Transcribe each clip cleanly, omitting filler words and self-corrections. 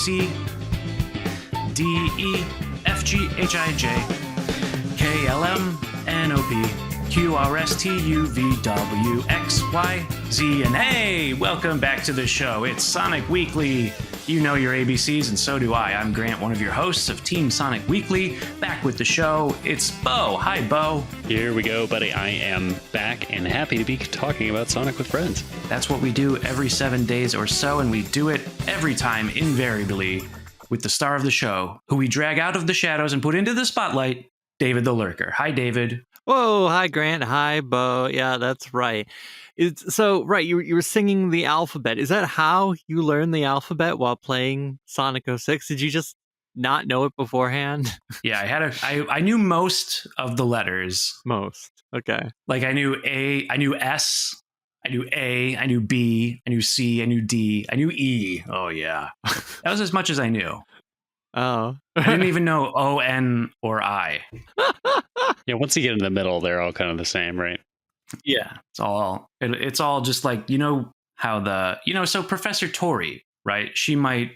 C, D, E, F, G, H, I, J, K, L, M, N, O, P, Q, R, S, T, U, V, W, X, Y, Z, and A. Welcome back to the show. It's Sonic Weekly. You know your ABCs, and so do I. I'm Grant, one of your hosts of Team Sonic Weekly. Back with the show, it's Bo. Hi, Bo. Here we go, buddy. I am back and happy to be talking about Sonic with friends. That's what we do every 7 days or so, and we do it every time, invariably, with the star of the show, who we drag out of the shadows and put into the spotlight, David the Lurker. Hi, David. Whoa, hi, Grant. Hi, Bo. Yeah, that's right. You were singing the alphabet. Is that how you learned the alphabet while playing Sonic 06? Did you just not know it beforehand? Yeah, I knew most of the letters. Most. Okay. Like I knew A, I knew S, I knew A, I knew B, I knew C, I knew D, I knew E. Oh, yeah. That was as much as I knew. Oh. I didn't even know O, N, or I. Yeah, once you get in the middle, they're all kind of the same, right? Yeah, it's all just like, so Professor Tori, right? She might,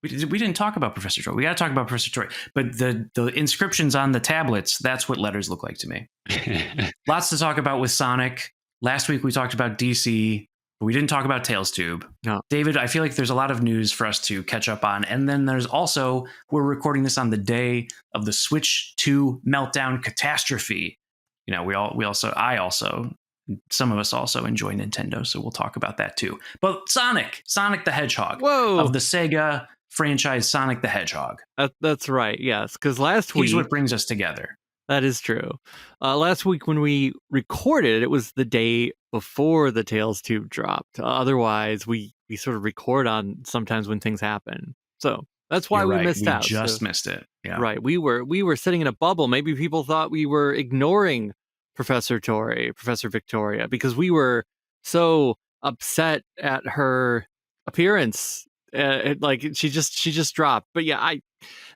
we didn't talk about Professor Tori. We got to talk about Professor Tori. But the inscriptions on the tablets, that's what letters look like to me. Lots to talk about with Sonic. Last week we talked about DC, but we didn't talk about TailsTube. No. David, I feel like there's a lot of news for us to catch up on. And then there's also, we're recording this on the day of the Switch 2 meltdown catastrophe. You know, some of us also enjoy Nintendo, so we'll talk about that too. But Sonic the Hedgehog. Whoa. Of the Sega franchise Sonic the Hedgehog. That's right, yes, because last week... Here's what brings us together. That is true. Last week when we recorded, it was the day before the TailsTube dropped. Otherwise, we sort of record on sometimes when things happen. So that's why we missed out. We just missed it. Yeah. Right. We were sitting in a bubble. Maybe people thought we were ignoring Professor Victoria, because we were so upset at her appearance. She just dropped. But yeah,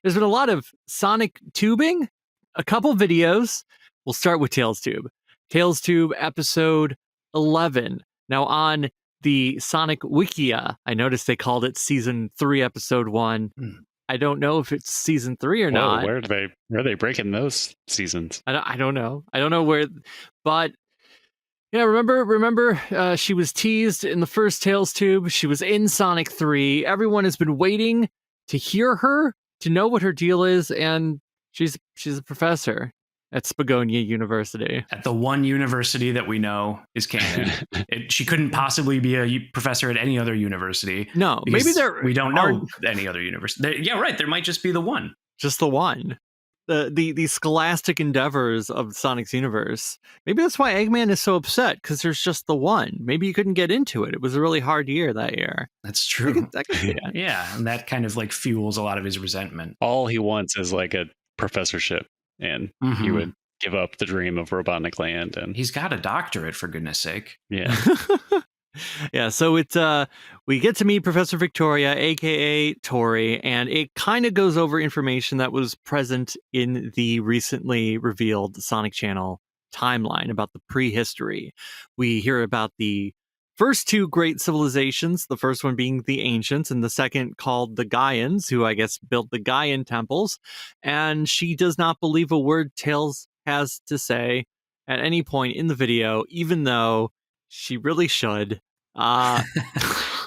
there's been a lot of Sonic tubing, a couple videos. We'll start with TailsTube. TailsTube episode 11. Now on the Sonic Wikia, I noticed they called it season 3, episode 1. I don't know if it's season 3 or not. Where are they breaking those seasons? I don't know. I don't know where, but yeah, remember she was teased in the first TailsTube. She was in Sonic 3. Everyone has been waiting to hear her, to know what her deal is, and she's a professor at Spagonia University. At the one university that we know is canon. She couldn't possibly be a professor at any other university. No, maybe we don't know any other university. Yeah, right. There might just be the one. Just the one. The scholastic endeavors of Sonic's universe. Maybe that's why Eggman is so upset, because there's just the one. Maybe he couldn't get into it. It was a really hard year that year. That's true. I can see that. Yeah, and that kind of like fuels a lot of his resentment. All he wants is like a professorship. And he would give up the dream of Robotnik Land, and he's got a doctorate, for goodness sake. Yeah. Yeah, so it's we get to meet Professor Victoria, aka Tori, and it kind of goes over information that was present in the recently revealed Sonic Channel timeline about the prehistory. We hear about the first 2 great civilizations, the first one being the Ancients, and the second called the Gaians, who I guess built the Gaian temples. And she does not believe a word Tails has to say at any point in the video, even though she really should.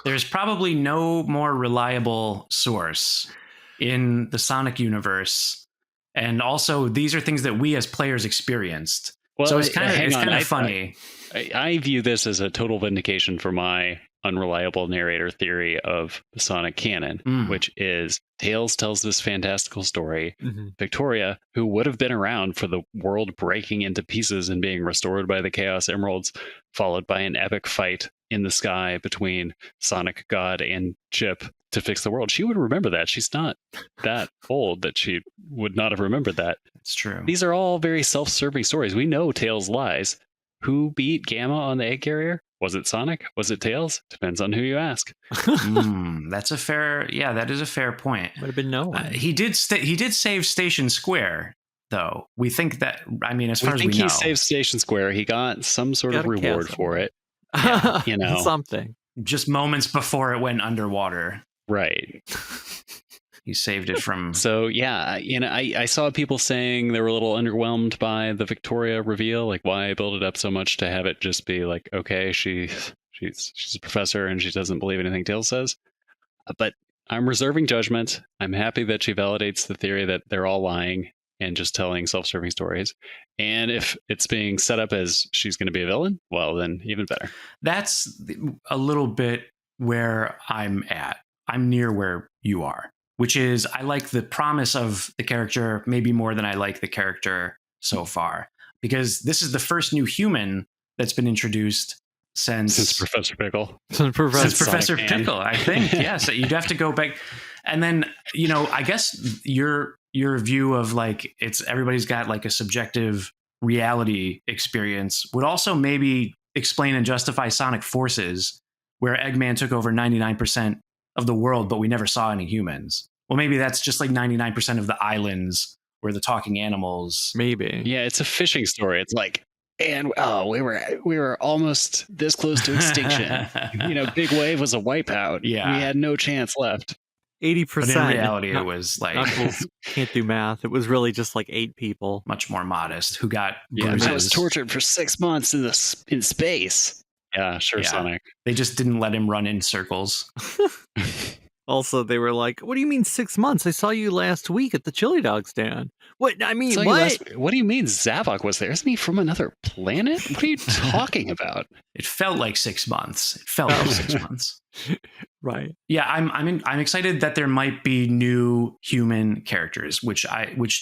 There's probably no more reliable source in the Sonic universe. And also, these are things that we as players experienced. Well, so it's kind of funny. I view this as a total vindication for my unreliable narrator theory of the Sonic canon, which is Tails tells this fantastical story. Victoria, who would have been around for the world breaking into pieces and being restored by the Chaos Emeralds, followed by an epic fight in the sky between Sonic God and Chip to fix the world. She would remember that. She's not that old that she would not have remembered that. It's true. These are all very self-serving stories. We know Tails lies. Who beat Gamma on the egg carrier? Was it Sonic? Was it Tails? Depends on who you ask. That is a fair point. Would have been no one. He did save Station Square, though. We think that, as far as we know. He saved Station Square. He got some sort of reward for it. Yeah, Something. Just moments before it went underwater. Right. He saved it from. So yeah, I saw people saying they were a little underwhelmed by the Victoria reveal. Like, why build it up so much to have it just be like, okay, she's a professor and she doesn't believe anything Tails says. But I'm reserving judgment. I'm happy that she validates the theory that they're all lying and just telling self-serving stories. And if it's being set up as she's going to be a villain, well, then even better. That's a little bit where I'm at. I'm near where you are, which is I like the promise of the character maybe more than I like the character so far, because this is the first new human that's been introduced since Professor Pickle. Since Professor Pickle, I think. Yes, you'd have to go back. And then, I guess your view of like everybody's got like a subjective reality experience would also maybe explain and justify Sonic Forces, where Eggman took over 99% of the world, but we never saw any humans. Well, maybe that's just like 99% of the islands where the talking animals. Maybe. Yeah, it's a fishing story. It's like, and we were almost this close to extinction. Big Wave was a wipeout. Yeah, we had no chance left. 80%. But in reality, it was like Knuckles can't do math. It was really just like 8 people, much more modest, who got bruises. I was tortured for 6 months in space. Yeah, sure, yeah. Sonic. They just didn't let him run in circles. Also, they were like, "What do you mean 6 months? I saw you last week at the chili dog stand." What? I mean, what do you mean Zavok was there? Isn't he from another planet? What are you talking about? It felt like 6 months. It felt like 6 months. Right. Yeah, I'm excited that there might be new human characters, which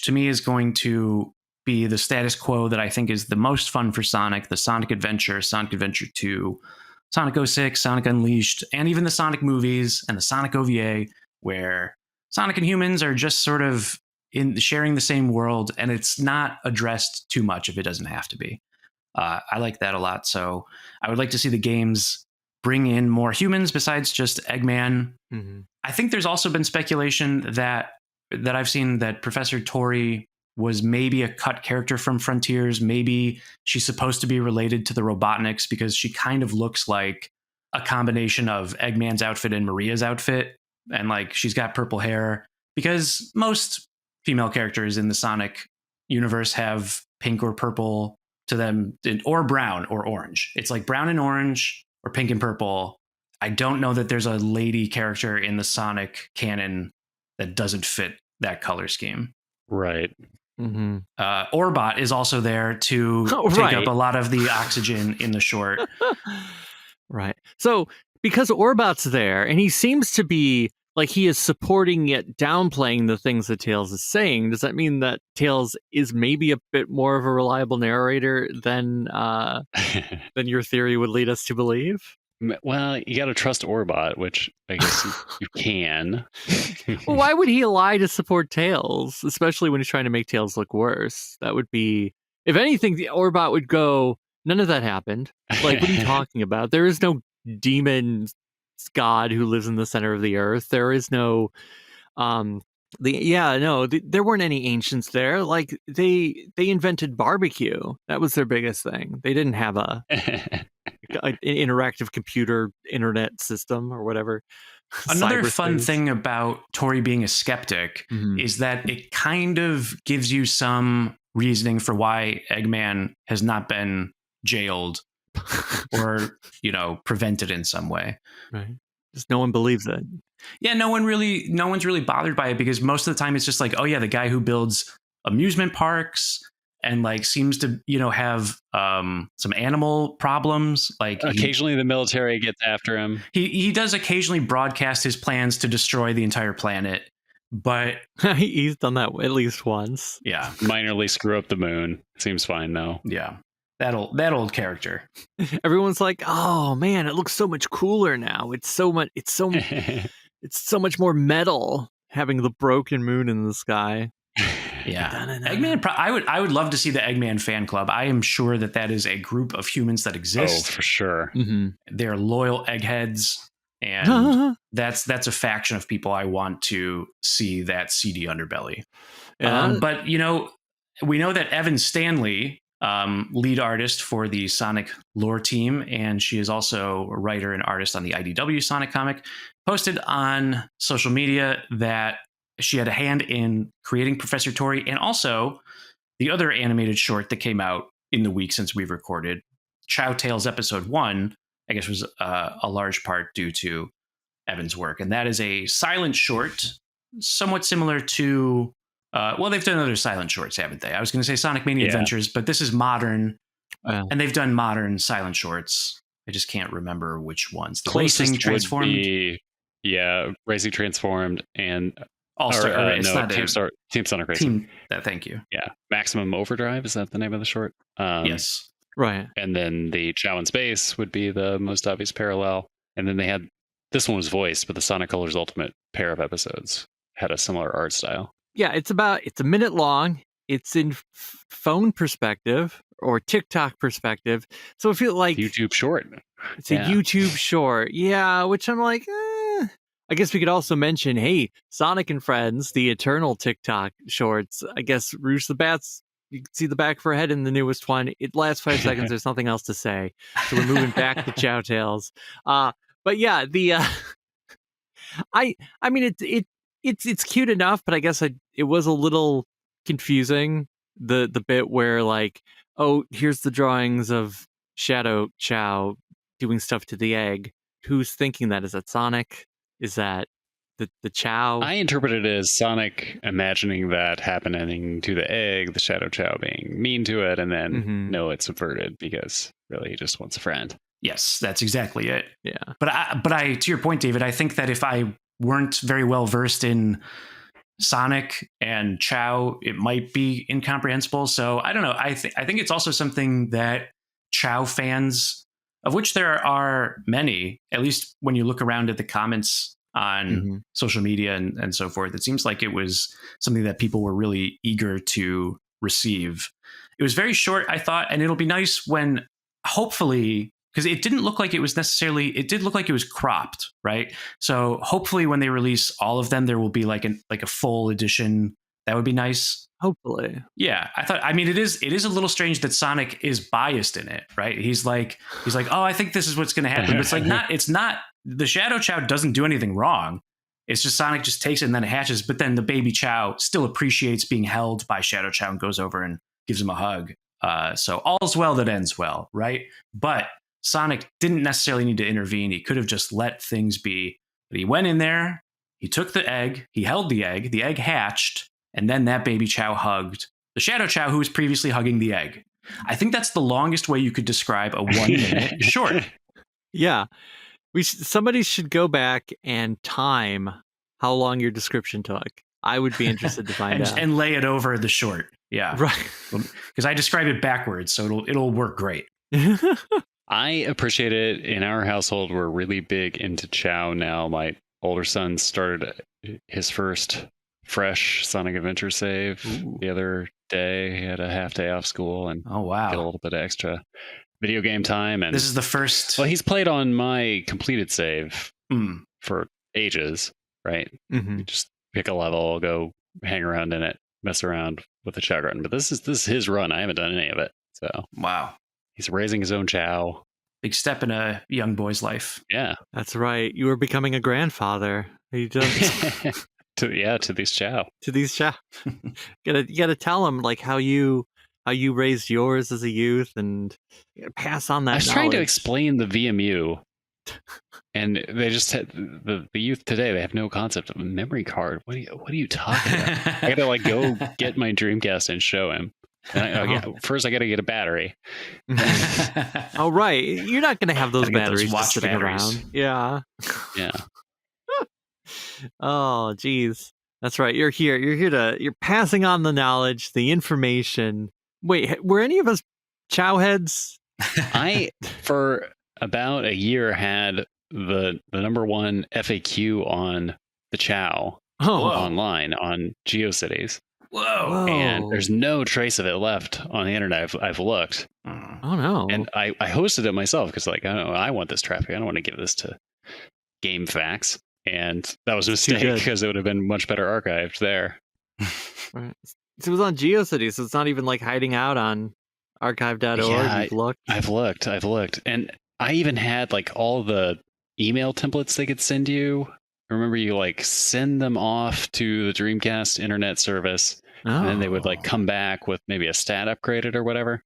to me is going to be the status quo that I think is the most fun for Sonic: the Sonic Adventure, Sonic Adventure 2. Sonic 06, Sonic Unleashed, and even the Sonic movies and the Sonic OVA, where Sonic and humans are just sort of sharing the same world, and it's not addressed too much if it doesn't have to be. I like that a lot. So I would like to see the games bring in more humans besides just Eggman. Mm-hmm. I think there's also been speculation that I've seen that Professor Tori was maybe a cut character from Frontiers. Maybe she's supposed to be related to the Robotniks because she kind of looks like a combination of Eggman's outfit and Maria's outfit. And like she's got purple hair, because most female characters in the Sonic universe have pink or purple to them, or brown or orange. It's like brown and orange or pink and purple. I don't know that there's a lady character in the Sonic canon that doesn't fit that color scheme. Right. Mm-hmm. Orbot is also there to take up a lot of the oxygen in the short. Right. So because Orbot's there, and he seems to be like he is supporting yet downplaying the things that Tails is saying, does that mean that Tails is maybe a bit more of a reliable narrator than your theory would lead us to believe? Well, you got to trust Orbot, which I guess you can. Well, why would he lie to support Tails, especially when he's trying to make Tails look worse? That would be, if anything, the Orbot would go, none of that happened. Like, what are you talking about? There is no demon god who lives in the center of the earth. There is no, there weren't any ancients there. Like, they invented barbecue. That was their biggest thing. They didn't have an interactive computer internet system or whatever. Another fun thing about Tori being a skeptic is that it kind of gives you some reasoning for why Eggman has not been jailed or, prevented in some way. Right. Just no one believes it. Yeah, no one's really bothered by it, because most of the time it's just like, oh yeah, the guy who builds amusement parks and like seems to, have some animal problems. Like occasionally the military gets after him. He does occasionally broadcast his plans to destroy the entire planet, but he's done that at least once. Yeah, minorly screw up the moon. Seems fine though. Yeah, that old character. Everyone's like, oh man, it looks so much cooler now. It's so much more metal having the broken moon in the sky. Yeah, Eggman. I would love to see the Eggman fan club. I am sure that is a group of humans that exist. Oh, for sure. Mm-hmm. They're loyal eggheads, and that's a faction of people I want to see that seedy underbelly. Yeah. But we know that Evan Stanley, lead artist for the Sonic lore team, and she is also a writer and artist on the IDW Sonic comic, posted on social media that she had a hand in creating Professor Tori and also the other animated short that came out in the week since we've recorded. ChaoTales episode 1, I guess, was a large part due to Evan's work. And that is a silent short, somewhat similar to, well, they've done other silent shorts, haven't they? I was going to say Sonic Mania Adventures, but this is modern. And they've done modern silent shorts. I just can't remember which ones. The Racing Transformed. Racing Transformed and All-Star. Team Sonic Racing. Thank you. Yeah. Maximum Overdrive, is that the name of the short? Yes. Right. And then the Chao in Space would be the most obvious parallel. And then they had, this one was voiced, but the Sonic Colors Ultimate pair of episodes had a similar art style. Yeah, it's a minute long. It's in phone perspective or TikTok perspective. So I feel like YouTube short. It's a YouTube short. Yeah, which I'm like, I guess we could also mention, hey, Sonic and Friends, the eternal TikTok shorts. I guess Rouge the Bats, you can see the back of her head in the newest one. It lasts 5 seconds. There's nothing else to say. So we're moving back to ChaoTales. But yeah, the I mean it's cute enough, but I guess it was a little confusing, the bit where like, oh, here's the drawings of Shadow Chao doing stuff to the egg. Who's thinking that? Is that Sonic? Is that the Chao? I interpreted it as Sonic imagining that happening to the egg, the Shadow Chao being mean to it, and then no, it's subverted because really he just wants a friend. Yes, that's exactly it. Yeah. But I to your point, David, I think that if I weren't very well versed in Sonic and Chao, it might be incomprehensible. So I don't know. I think it's also something that Chao fans, of which there are many, at least when you look around at the comments on social media and so forth, it seems like it was something that people were really eager to receive. It was very short, I thought, and it'll be nice when hopefully, because it didn't look like it was necessarily, it did look like it was cropped, right? So hopefully when they release all of them, there will be like a full edition. That would be nice. Hopefully. Yeah. I mean, it is a little strange that Sonic is biased in it, right? He's like, oh, I think this is what's going to happen. But it's not, the Shadow Chao doesn't do anything wrong. It's just Sonic just takes it and then it hatches. But then the baby Chao still appreciates being held by Shadow Chao and goes over and gives him a hug. So all's well that ends well, right? But Sonic didn't necessarily need to intervene. He could have just let things be. But he went in there, he took the egg, he held the egg hatched, and then that baby Chao hugged the Shadow Chao who was previously hugging the egg. I think that's the longest way you could describe a 1 minute short. Yeah. Somebody should go back and time how long your description took. I would be interested to find out. And lay it over the short. Yeah. Right. Because I describe it backwards, so it'll work great. I appreciate it. In our household, we're really big into Chao now. My older son started his first fresh Sonic Adventure save the other day. He had a half day off school and oh wow, got a little bit of extra video game time. And this is the first. Well, he's played on my completed save for ages, right? You just pick a level, go hang around in it, mess around with the Chao garden. But this is his run. I haven't done any of it. So wow. He's raising his own Chao. Big step in a young boy's life. Yeah. That's right. You were becoming a grandfather. You done to these Chao. To these Chao. You gotta tell them like how you raised yours as a youth and pass on that. I was knowledge. trying to explain the VMU. And they just had the youth today, they have no concept of a memory card. What are you talking about? I gotta go get my Dreamcast and show him. First, I got to get a battery. Oh, right. You're not going to have those batteries just sitting around. Yeah. Yeah. Oh, geez. That's right. You're passing on the knowledge, the information. Wait, were any of us Chao heads? I, for about a year, had the number one FAQ on the Chao online on GeoCities. Whoa. And there's no trace of it left on the internet. I've looked. Oh no. And I hosted it myself because I want this traffic. I don't want to give this to GameFAQs. And that was a mistake because it would have been much better archived there. Right. So it was on GeoCities, so it's not even like hiding out on archive.org. Yeah, You've looked. I've looked. And I even had like all the email templates they could send you. I remember you like send them off to the Dreamcast internet service, and then they would like come back with maybe a stat upgraded or whatever.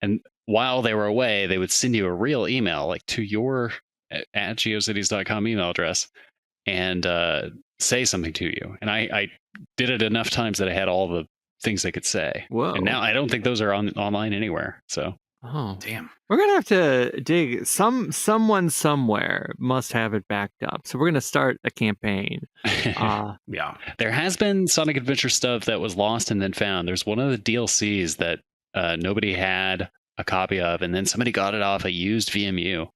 And while they were away, they would send you a real email like to your at geocities.com email address and say something to you. And I did it enough times that I had all the things they could say. Whoa. And now I don't think those are online anywhere. So damn. We're gonna have to dig. Someone somewhere must have it backed up. So we're gonna start a campaign. Yeah. There has been Sonic Adventure stuff that was lost and then found. There's one of the DLCs that nobody had a copy of, and then somebody got it off a used VMU.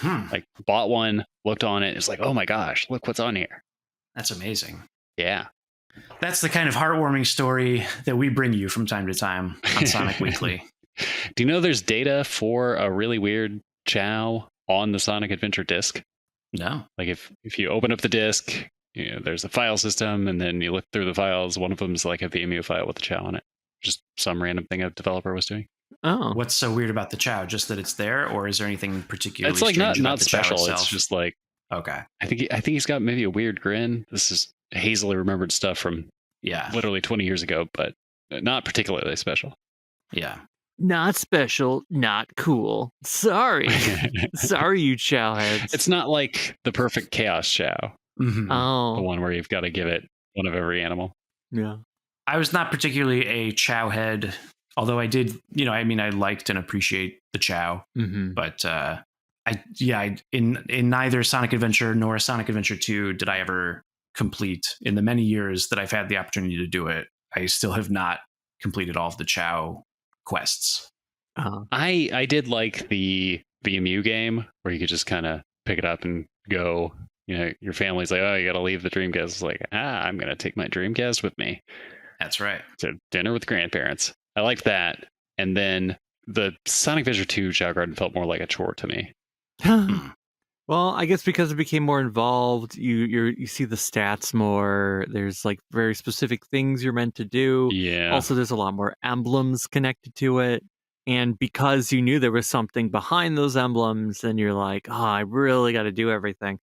Like bought one, looked on it, it's like, oh my gosh, look what's on here. That's amazing. Yeah. That's the kind of heartwarming story that we bring you from time to time on Sonic Weekly. Do you know there's data for a really weird Chao on the Sonic Adventure disc? No. Like if you open up the disc, you know, there's a file system, and then you look through the files. One of them is like a VMU file with a Chao on it. Just some random thing a developer was doing. Oh, what's so weird about the Chao? Just that it's there, or is there anything particularly? It's like not special. It's just like, okay. I think he's got maybe a weird grin. This is hazily remembered stuff from literally 20 years ago, but not particularly special. Yeah. Not special, not cool. Sorry. Sorry, you Chao heads. It's not like the perfect Chaos Chao. Mm-hmm. Oh. The one where you've got to give it one of every animal. Yeah. I was not particularly a Chao head, although I did, I liked and appreciate the Chao. Mm-hmm. But in neither Sonic Adventure nor Sonic Adventure 2 did I ever complete. In the many years that I've had the opportunity to do it, I still have not completed all of the Chao quests. I did like the VMU game where you could just kind of pick it up and go. Your family's like, oh, you got to leave the Dreamcast. It's like, I'm going to take my Dreamcast with me. That's right. To dinner with grandparents. I liked that. And then the Sonic Adventure 2 Chao Garden felt more like a chore to me. Well, I guess because it became more involved, you see the stats more. There's like very specific things you're meant to do. Yeah. Also, there's a lot more emblems connected to it. And because you knew there was something behind those emblems, then you're like, I really got to do everything.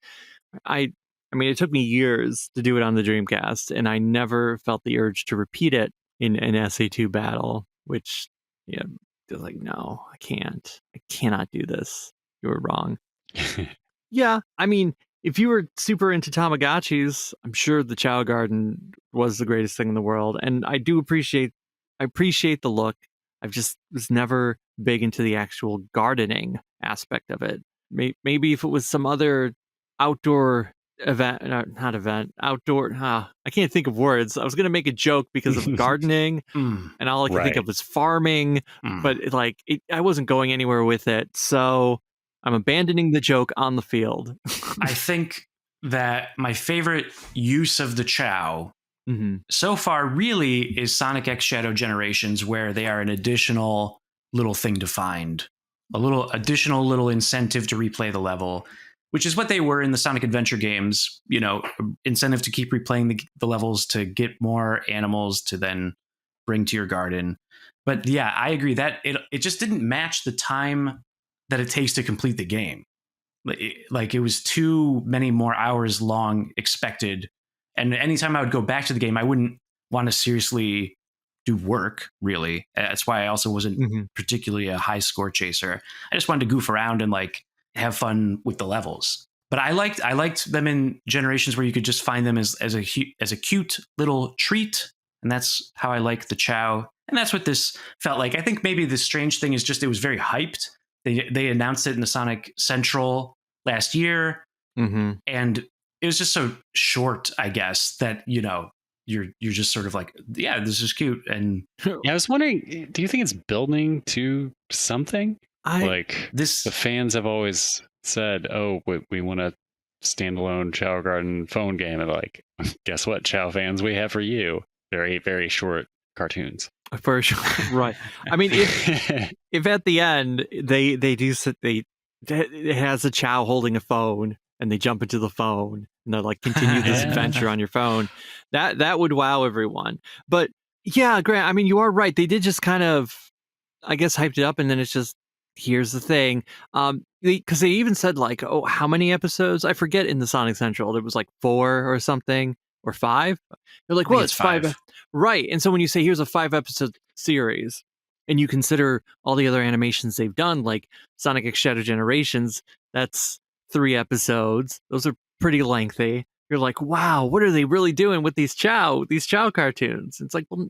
I mean, it took me years to do it on the Dreamcast, and I never felt the urge to repeat it in an SA2 battle, which, like, no, I can't. I cannot do this. You were wrong. Yeah, I mean, if you were super into Tamagotchis, I'm sure the Chao Garden was the greatest thing in the world. And I appreciate the look. I've just was never big into the actual gardening aspect of it. Maybe if it was some other outdoor event, outdoor. I can't think of words. I was going to make a joke because of gardening, and all I can think of was farming. But I wasn't going anywhere with it, so I'm abandoning the joke on the field. I think that my favorite use of the Chao so far really is Sonic X Shadow Generations, where they are an additional little thing to find, a little additional little incentive to replay the level, which is what they were in the Sonic Adventure games, incentive to keep replaying the levels to get more animals to then bring to your garden. But yeah, I agree that it just didn't match the time that it takes to complete the game. Like it was too many more hours long expected. And anytime I would go back to the game, I wouldn't want to seriously do work, really. That's why I also wasn't particularly a high score chaser. I just wanted to goof around and have fun with the levels. But I liked them in Generations, where you could just find them as a cute little treat. And that's how I like the Chao. And that's what this felt like. I think maybe the strange thing is just it was very hyped. They announced it in the Sonic Central last year, and it was just so short, I guess, that you're just sort of like, yeah, this is cute. And I was wondering, do you think it's building to something? The fans have always said, oh, we want a standalone Chao Garden phone game, and guess what, Chao fans, we have for you very, very short cartoons. For sure, right? I mean, if at the end it has a Chao holding a phone and they jump into the phone and they're like, continue this adventure on your phone, that would wow everyone. But yeah, Grant, I mean, you are right. They did just kind of, I guess, hyped it up, and then it's just here's the thing. Because they even said like, oh, how many episodes? I forget in the Sonic Central. It was like 4 or something, or 5. They're like, well, it's 5. Right. And so when you say here's a 5-episode series, and you consider all the other animations they've done, like Sonic X Shadow Generations, that's 3 episodes. Those are pretty lengthy. You're like, wow, what are they really doing with these Chao cartoons? It's like, well,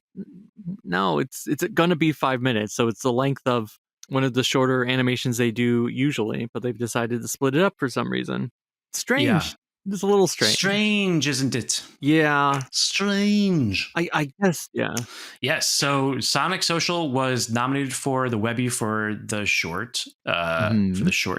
no, it's gonna be 5 minutes, so it's the length of one of the shorter animations they do usually, but they've decided to split it up for some reason. Strange. Yeah. It's a little strange. Strange, isn't it? Yeah. Strange. I guess, yeah. Yes, so Sonic Social was nominated for the Webby for the short,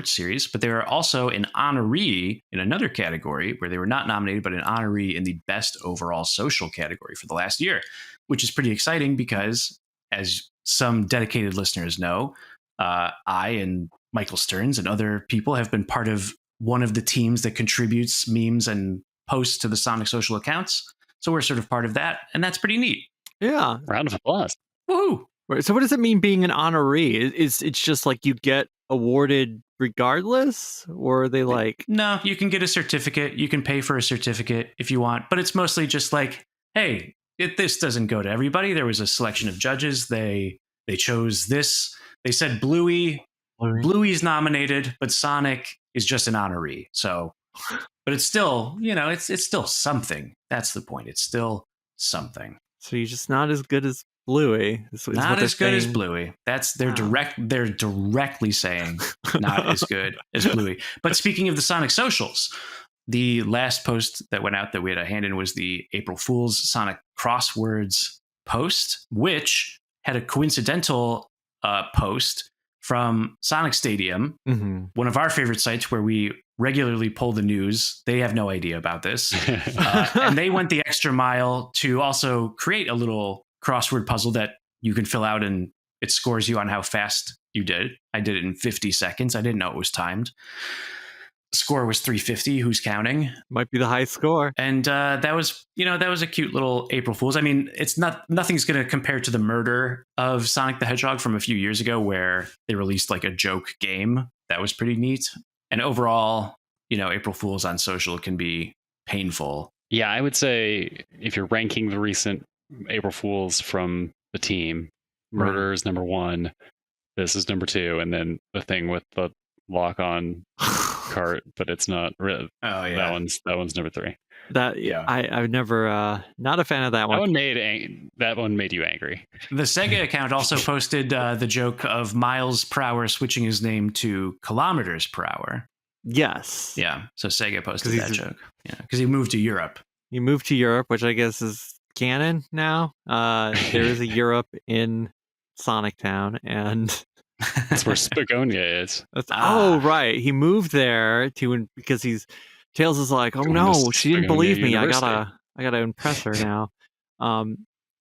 series, but they were also an honoree in another category where they were not nominated, but an honoree in the best overall social category for the last year, which is pretty exciting because, as some dedicated listeners know, I and Michael Stearns and other people have been part of one of the teams that contributes memes and posts to the Sonic Social accounts. So we're sort of part of that, and that's pretty neat. Yeah. Round of applause. Woohoo. So what does it mean being an honoree? It's just like you get awarded regardless, or are they like... No, you can get a certificate. You can pay for a certificate if you want, but it's mostly just like, hey, this doesn't go to everybody. There was a selection of judges. They chose this. They said Bluey's nominated, but Sonic is just an honoree. So, but it's still, it's still something. That's the point. It's still something. So you're just not as good as Bluey. Not as good as Bluey. They're directly saying not as good as Bluey. But speaking of the Sonic Socials, the last post that went out that we had a hand in was the April Fool's Sonic Crosswords post, which had a coincidental post from Sonic Stadium, one of our favorite sites where we regularly pull the news. They have no idea about this. And they went the extra mile to also create a little crossword puzzle that you can fill out, and it scores you on how fast you did. I did it in 50 seconds. I didn't know it was timed. Score was 350. Who's counting? Might be the high score. And that was a cute little April Fool's. I mean, nothing's going to compare to the murder of Sonic the Hedgehog from a few years ago, where they released like a joke game. That was pretty neat. And overall, April Fool's on social can be painful. Yeah, I would say if you're ranking the recent April Fool's from the team, Murder is number 1. This is number 2, and then the thing with the lock-on cart, but it's not really. Oh yeah, that one's number 3. I've never not a fan of that one. That one made you angry. The Sega account also posted the joke of miles per hour switching his name to kilometers per hour. Yes. Yeah. So Sega posted that joke. Yeah, because he moved to Europe. He moved to Europe, which I guess is canon now. There is a Europe in Sonic Town, and that's where Spagonia is. Oh, right. He moved there because Tails is like, oh no, she didn't believe me. University. I gotta impress her now.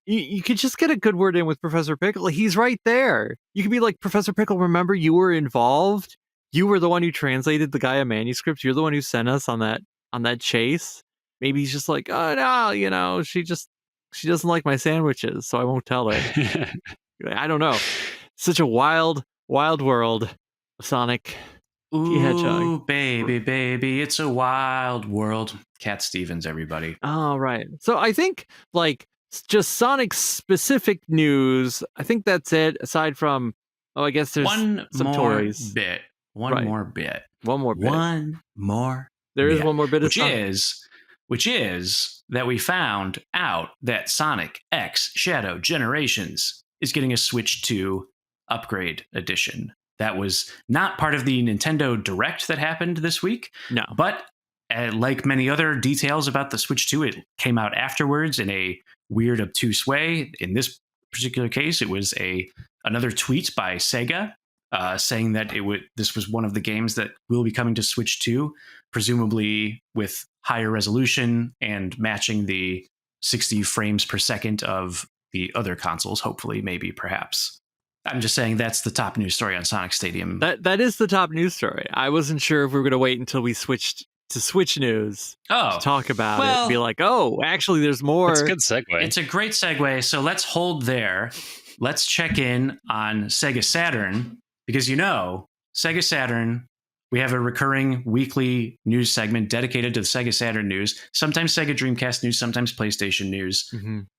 You could just get a good word in with Professor Pickle. He's right there. You could be like, Professor Pickle, remember you were involved. You were the one who translated the Gaia manuscript. You're the one who sent us on that chase. Maybe he's just like, oh no, she doesn't like my sandwiches, so I won't tell her. I don't know. Such a wild world of Sonic the Hedgehog. Ooh, baby, it's a wild world. Cat Stevens, everybody. Oh, right. So I think just Sonic specific news. I think that's it. Aside from, I guess there's one some more toys. bit. One more bit. There is one more bit. Which is that we found out that Sonic X Shadow Generations is getting a Switch 2 upgrade edition. That was not part of the Nintendo Direct that happened this week. No. But like many other details about the Switch 2, it came out afterwards in a weird, obtuse way. In this particular case, it was another tweet by Sega saying that this was one of the games that will be coming to Switch 2, presumably with higher resolution and matching the 60 frames per second of the other consoles, hopefully, maybe, perhaps. I'm just saying that's the top news story on Sonic Stadium. That is the top news story. I wasn't sure if we were going to wait until we switched to Switch News to talk about it and be like, oh, actually, there's more. It's a good segue. It's a great segue. So let's hold there. Let's check in on Sega Saturn, because Sega Saturn, we have a recurring weekly news segment dedicated to the Sega Saturn news, sometimes Sega Dreamcast news, sometimes PlayStation news,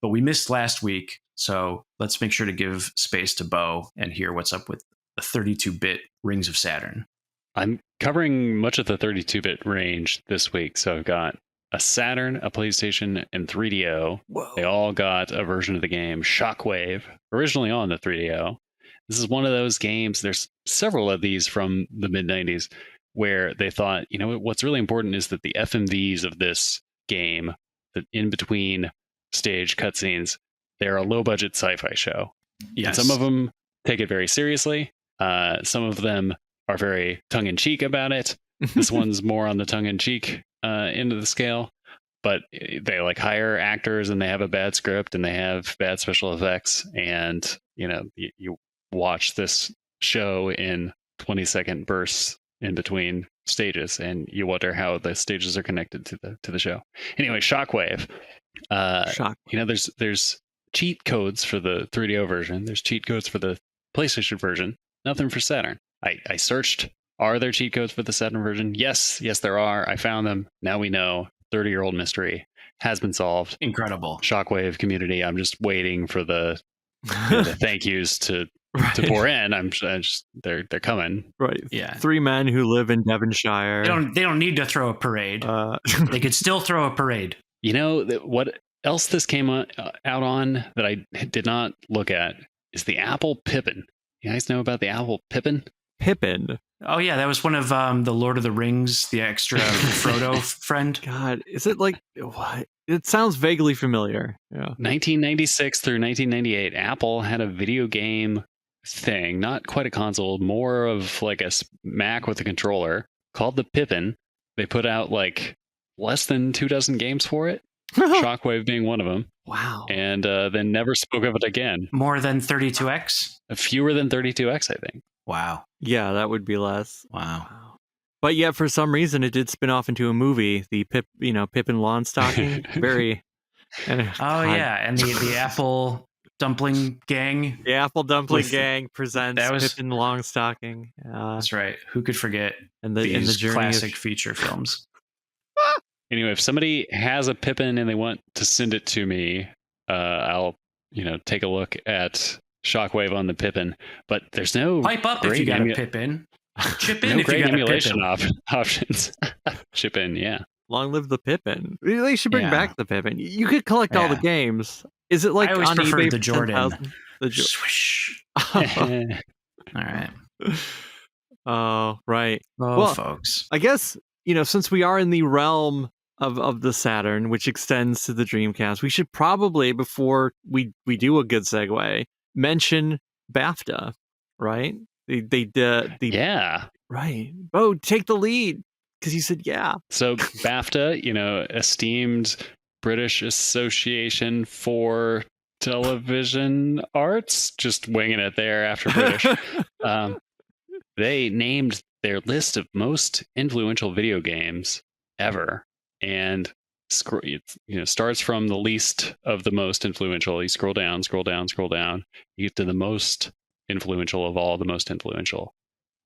but we missed last week. So let's make sure to give space to Bo and hear what's up with the 32-bit Rings of Saturn. I'm covering much of the 32-bit range this week. So I've got a Saturn, a PlayStation, and 3DO. Whoa. They all got a version of the game, Shockwave, originally on the 3DO. This is one of those games, there's several of these from the mid-90s, where they thought, what's really important is that the FMVs of this game, the in-between stage cutscenes, they're a low-budget sci-fi show. Yes. And some of them take it very seriously. Some of them are very tongue-in-cheek about it. This one's more on the tongue-in-cheek end of the scale. But they hire actors, and they have a bad script, and they have bad special effects. And, you watch this show in 20-second bursts in between stages, and you wonder how the stages are connected to the show. Anyway, Shockwave. There's cheat codes for the 3DO version. There's cheat codes for the PlayStation version. Nothing for Saturn. I searched, are there cheat codes for the Saturn version? Yes, there are. I found them. Now we know. 30-year-old mystery has been solved. Incredible. Shockwave community. I'm just waiting for the thank yous to pour in. They're coming. Right. Yeah. 3 men who live in Devonshire. They don't need to throw a parade. They could still throw a parade. What else this came out on that I did not look at is the Apple Pippin. You guys know about the Apple Pippin? Pippin. Oh yeah, that was one of the Lord of the Rings, the extra Frodo friend. God, is it what? It sounds vaguely familiar. Yeah. 1996 through 1998, Apple had a video game thing, not quite a console, more of a Mac with a controller called the Pippin. They put out less than 24 games for it. Shockwave being one of them. Wow. And then never spoke of it again. More than 32X? Fewer than 32X, I think. Wow. Yeah, that would be less. Wow. But yeah, for some reason, it did spin off into a movie. The Pippin Lawn Stocking. Very. Yeah, and the Apple Dumpling Gang. The Apple Dumpling Gang presents Pippin Longstocking. That's right. Who could forget these classic feature films? Anyway, if somebody has a Pippin and they want to send it to me, I'll take a look at Shockwave on the Pippin. But there's no pipe up if you got a Pippin. Chip in no if great you got emulation a Pippin. options. Chip in, yeah. Long live the Pippin. They should bring back the Pippin. You could collect all the games. Is it I always on preferred eBay the Jordan. Swish. All right. Oh, right. Well, folks. I guess, since we are in the realm of the Saturn, which extends to the Dreamcast, we should probably, before we do a good segue, mention BAFTA, right? They yeah. Right. Oh, take the lead, because you said yeah. So BAFTA, esteemed British Association for Television Arts, just winging it there after British. They named their list of most influential video games ever, and starts from the least of the most influential. You scroll down, you get to the most influential of all the most influential.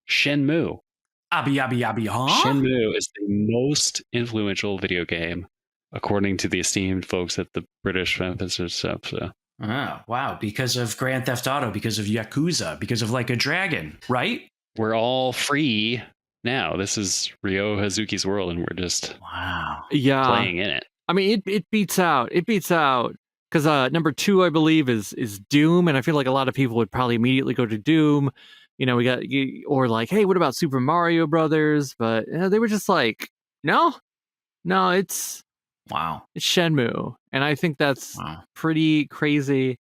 Shenmue. Shenmue is the most influential video game, according to the esteemed folks at the British Emphasis. So. Oh, wow. Because of Grand Theft Auto, because of Yakuza, because of Like a Dragon, right? We're all free now. This is Ryo Hazuki's world, and we're just playing in it. I mean, it beats out. Because number 2, I believe, is Doom, and I feel like a lot of people would probably immediately go to Doom. We got, or hey, what about Super Mario Brothers? But they were just no, it's Shenmue, and I think that's pretty crazy,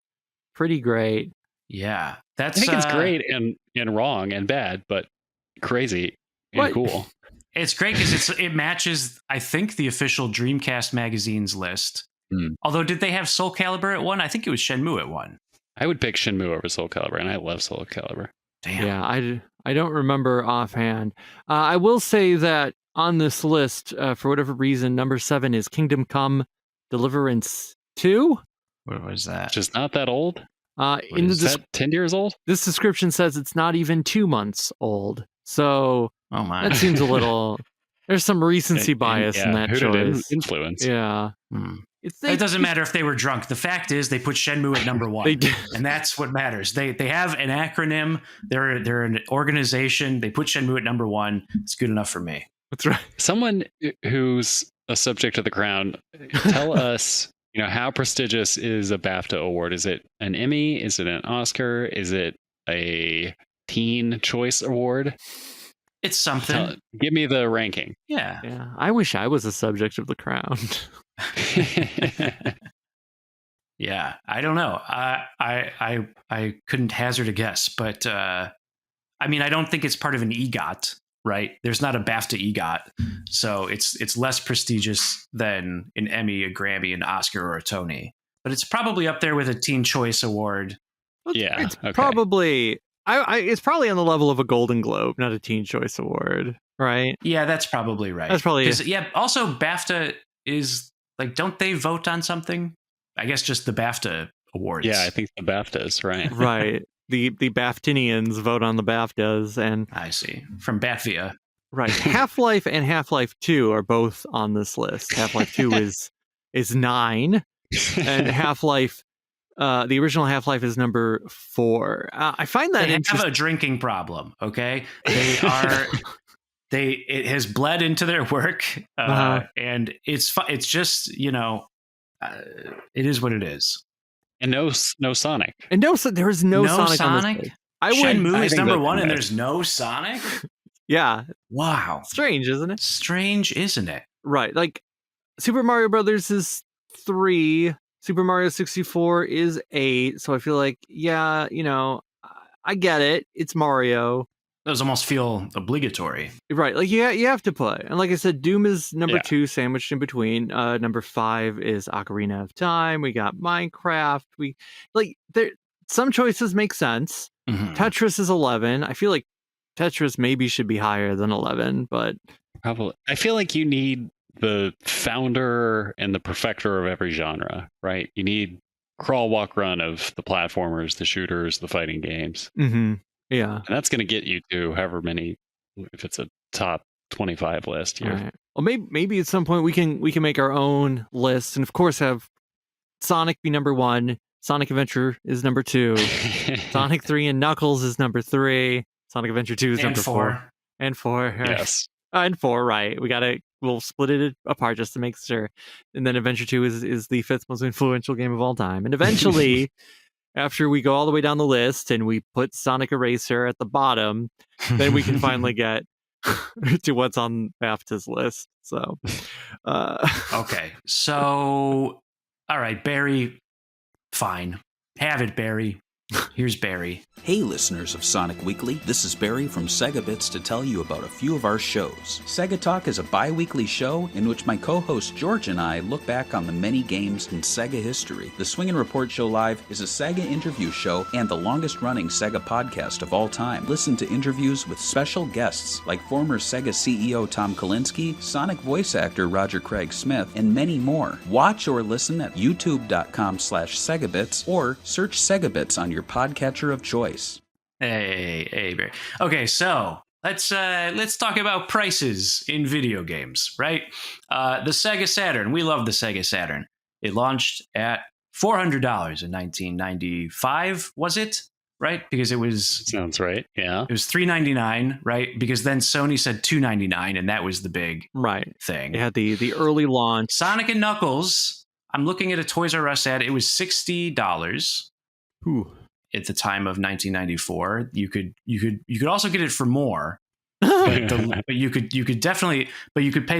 pretty great. Yeah, I think it's great and wrong and bad, but crazy and cool. It's great because it matches, I think, the official Dreamcast magazine's list. Although, did they have Soul Calibur at 1? I think it was Shenmue at 1. I would pick Shenmue over Soul Calibur, and I love Soul Calibur. Damn. Yeah, I don't remember offhand. I will say that on this list, for whatever reason, number 7 is Kingdom Come Deliverance 2. What was that? Just not that old? Is that 10 years old? This description says it's not even 2 months old. So that seems a little... There's some recency bias in that choice. Influence. Yeah. It doesn't matter if they were drunk. The fact is they put Shenmue at number 1. And that's what matters. They have an acronym. They're an organization. They put Shenmue at number 1. It's good enough for me. That's right. Someone who's a subject of the crown, tell us, how prestigious is a BAFTA award? Is it an Emmy? Is it an Oscar? Is it a Teen Choice Award? It's something. Give me the ranking. Yeah. I wish I was a subject of the crown. Yeah, I don't know. I couldn't hazard a guess, but I don't think it's part of an EGOT, right? There's not a BAFTA EGOT, so it's less prestigious than an Emmy, a Grammy, an Oscar, or a Tony. But it's probably up there with a Teen Choice Award. It's probably it's probably on the level of a Golden Globe, not a Teen Choice Award, right? Yeah, that's probably right. That's probably Also, BAFTA is don't they vote on something? I guess just the BAFTA awards. Yeah, I think the BAFTAs, right? Right. The BAFTinians vote on the BAFTAs, and I see, from BAFTA. Right. Half-Life and Half-Life 2 are both on this list. Half-Life 2 is 9, and Half-Life, the original Half-Life is number 4. I find that they have a drinking problem. Okay, they are. It has bled into their work, and it's just it is what it is. And no Sonic. And there is no Sonic. On this Shenmue is number 1, and there's no Sonic. Yeah. Wow. Strange, isn't it? Strange, isn't it? Right. Super Mario Brothers is 3. Super Mario 64 is 8. So I feel like, I get it. It's Mario. Those almost feel obligatory. Right. You have to play. And like I said, Doom is number 2, sandwiched in between. Number 5 is Ocarina of Time. We got Minecraft. Some choices make sense. Mm-hmm. Tetris is 11. I feel like Tetris maybe should be higher than 11, but probably. I feel like you need the founder and the perfecter of every genre, right? You need crawl, walk, run of the platformers, the shooters, the fighting games. Mm-hmm. Yeah. And that's going to get you to however many, if it's a top 25 list here. Right. Well, maybe at some point we can make our own list, and of course have Sonic be number 1, Sonic Adventure is number 2, Sonic 3 and Knuckles is number 3, Sonic Adventure 2 is number 4. And 4. Yes. And 4, right. We'll split it apart just to make sure. And then Adventure 2 is the 5th most influential game of all time. And eventually, after we go all the way down the list and we put Sonic Eraser at the bottom, then we can finally get to what's on BAFTA's list. So, okay. So, all right, Barry, fine. Have it, Barry. Here's Barry. Hey listeners of Sonic Weekly, this is Barry from Sega Bits to tell you about a few of our shows. Sega Talk is a bi-weekly show in which my co-host George and I look back on the many games in Sega history. The Swing and Report Show Live is a Sega interview show and the longest-running Sega podcast of all time. Listen to interviews with special guests like former Sega CEO Tom Kalinske, Sonic voice actor Roger Craig Smith, and many more. Watch or listen at youtube.com/SegaBits or search SegaBits on your podcatcher of choice. Hey, Barry. Okay, so let's talk about prices in video games, right? The Sega Saturn. We love the Sega Saturn. It launched at $400 in 1995, was it? Right? Because it was... Sounds right, yeah. It was $399, right? Because then Sony said $299, and that was the big thing. It had the early launch. Sonic and Knuckles, I'm looking at a Toys R Us ad. It was $60. Ooh. At the time of 1994, you could also get it for more, but you could pay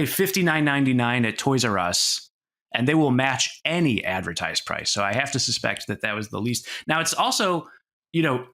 $59.99 at Toys R Us, and they will match any advertised price. So I have to suspect that was the least. Now it's also,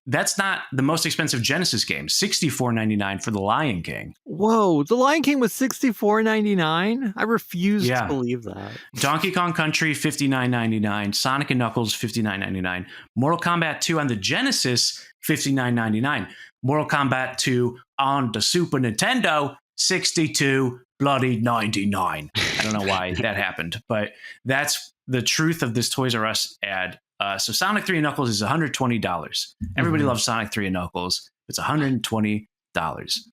that's not the most expensive Genesis game. $64.99 for The Lion King. Whoa, The Lion King was $64.99? I refuse to believe that. Donkey Kong Country, $59.99. Sonic and Knuckles, $59.99. Mortal Kombat 2 on the Genesis, $59.99. Mortal Kombat 2 on the Super Nintendo, $62.99. I don't know why that happened, but that's the truth of this Toys R Us ad. So Sonic 3 and Knuckles is $120. Everybody loves Sonic 3 and Knuckles. It's $120.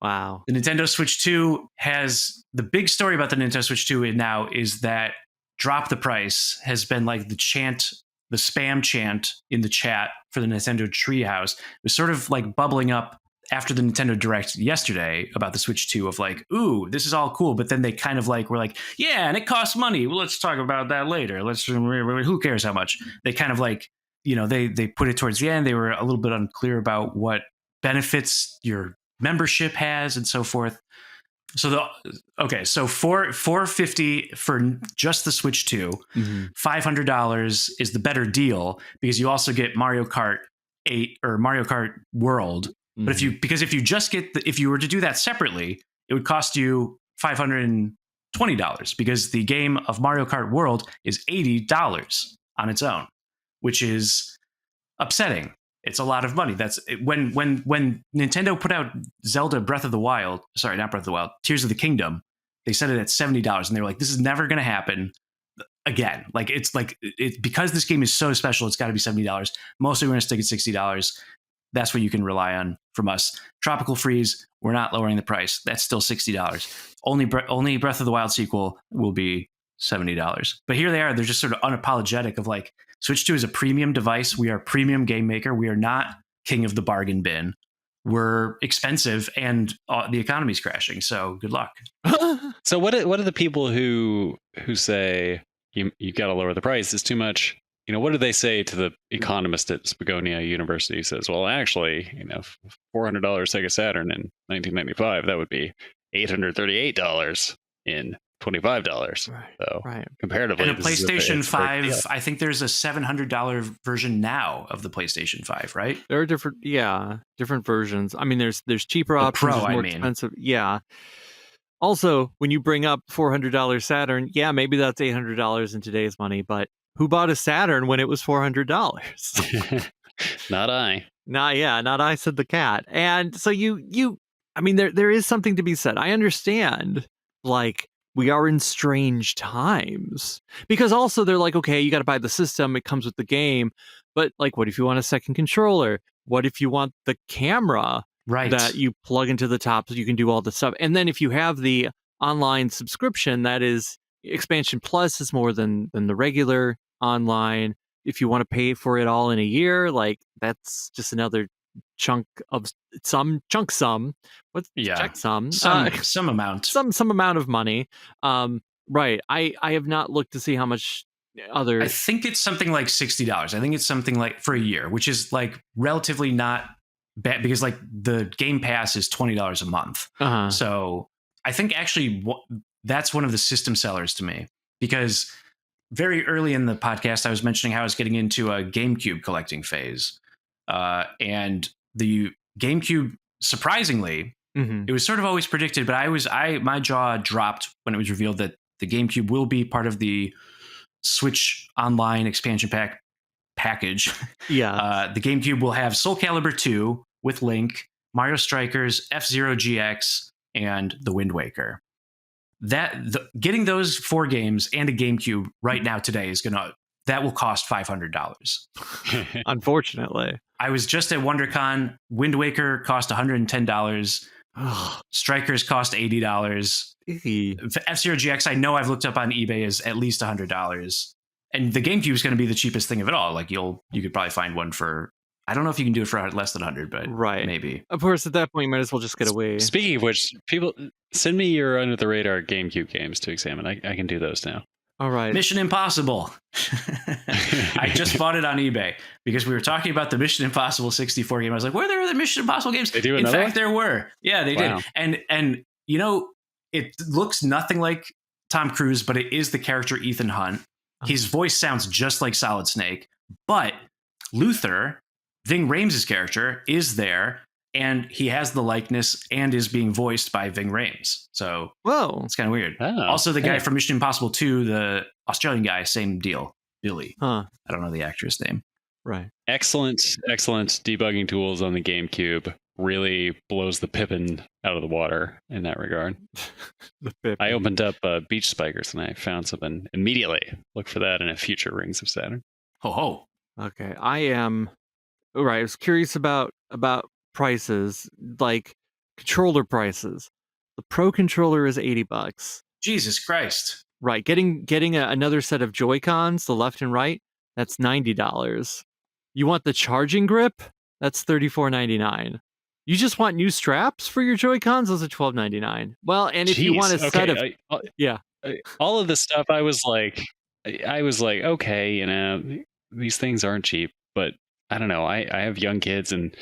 Wow. The Nintendo Switch 2 has the big story about the Nintendo Switch 2 now is that drop the price has been like the spam chant in the chat for the Nintendo Treehouse. It was sort of like bubbling up after the Nintendo Direct yesterday about the Switch 2 of like, ooh, this is all cool. But then they kind of like were like, yeah, and it costs money. Well, let's talk about that later. Who cares how much? They kind of like, they put it towards the end. They were a little bit unclear about what benefits your membership has and so forth. So so $450 for just the Switch 2, $500 is the better deal because you also get Mario Kart 8 or Mario Kart World. But if you just get if you were to do that separately, it would cost you $520 because the game of Mario Kart World is $80 on its own, which is upsetting. It's a lot of money. That's when Nintendo put out Zelda Breath of the Wild. Sorry, not Breath of the Wild. Tears of the Kingdom. They set it at $70, and they were like, "This is never going to happen again." Like it's because this game is so special. It's got to be $70. Mostly we're going to stick at $60. That's what you can rely on from us. Tropical Freeze, we're not lowering the price. That's still $60. Only Breath of the Wild sequel will be $70. But here they are. They're just sort of unapologetic of like, Switch 2 is a premium device. We are a premium game maker. We are not king of the bargain bin. We're expensive and the economy's crashing. So good luck. So what are the people who say you got to lower the price? It's too much. What do they say to the economist at Spagonia University who says, well, actually, $400 Sega Saturn in 1995, that would be $838 in $25. Right. So right. Comparatively, and a PlayStation 5, I think there's a $700 version now of the PlayStation 5, right? There are different versions. I mean, there's cheaper options, Pro, more expensive. Yeah. Also, when you bring up $400 Saturn, yeah, maybe that's $800 in today's money, but who bought a Saturn when it was $400? Not I. Not I, said the cat. And so I mean, there is something to be said. I understand, like, we are in strange times. Because also they're like, okay, you got to buy the system. It comes with the game. But, like, what if you want a second controller? What if you want the camera that you plug into the top so you can do all the stuff? And then if you have the online subscription, that is Expansion Plus is more than the regular online. If you want to pay for it all in a year, like that's just another chunk sum. What's check sum? Some amount. Some amount of money. Right. I have not looked to see how much other. I think it's something like $60. I think it's something like for a year, which is like relatively not bad because like the Game Pass is $20 a month. So I think actually that's one of the system sellers to me because very early in the podcast, I was mentioning how I was getting into a GameCube collecting phase. And the GameCube, surprisingly, it was sort of always predicted, but my jaw dropped when it was revealed that the GameCube will be part of the Switch Online expansion package. Yeah. The GameCube will have Soul Calibur 2 with Link, Mario Strikers, F-Zero GX, and The Wind Waker. Getting those 4 games and a GameCube right now today that will cost $500. Unfortunately. I was just at WonderCon. Wind Waker cost $110. Strikers cost $80. F-Zero GX, I know I've looked up on eBay, is at least $100. And the GameCube is going to be the cheapest thing of it all. Like you could probably find one for, I don't know if you can do it for less than 100, but maybe. Of course, at that point, you might as well just get away. Speaking of which, people send me your under the radar GameCube games to examine. I can do those now. All right. Mission Impossible. I just bought it on eBay because we were talking about the Mission Impossible 64 game. I was like, were there other Mission Impossible games? They do In another fact, there were. Yeah, they did. And it looks nothing like Tom Cruise, but it is the character Ethan Hunt. His voice sounds just like Solid Snake, but Luther, Ving Rhames' character, is there, and he has the likeness and is being voiced by Ving Rhames. So it's kind of weird. Also, the guy from Mission Impossible 2, the Australian guy, same deal, Billy. I don't know the actress name. Right. Excellent debugging tools on the GameCube. Really blows the Pippin out of the water in that regard. I opened up Beach Spikers and I found something immediately. Look for that in a future Rings of Saturn. Ho ho. Okay, I was curious about prices, like controller prices. The Pro controller is $80. Jesus Christ. Right, getting another set of Joy-Cons, the left and right, that's $90. You want the charging grip? That's $34.99. You just want new straps for your Joy-Cons? Those are $12.99. Well, and if you want a set of all of this stuff, I was like, okay, you know, these things aren't cheap, but I don't know. I have young kids, and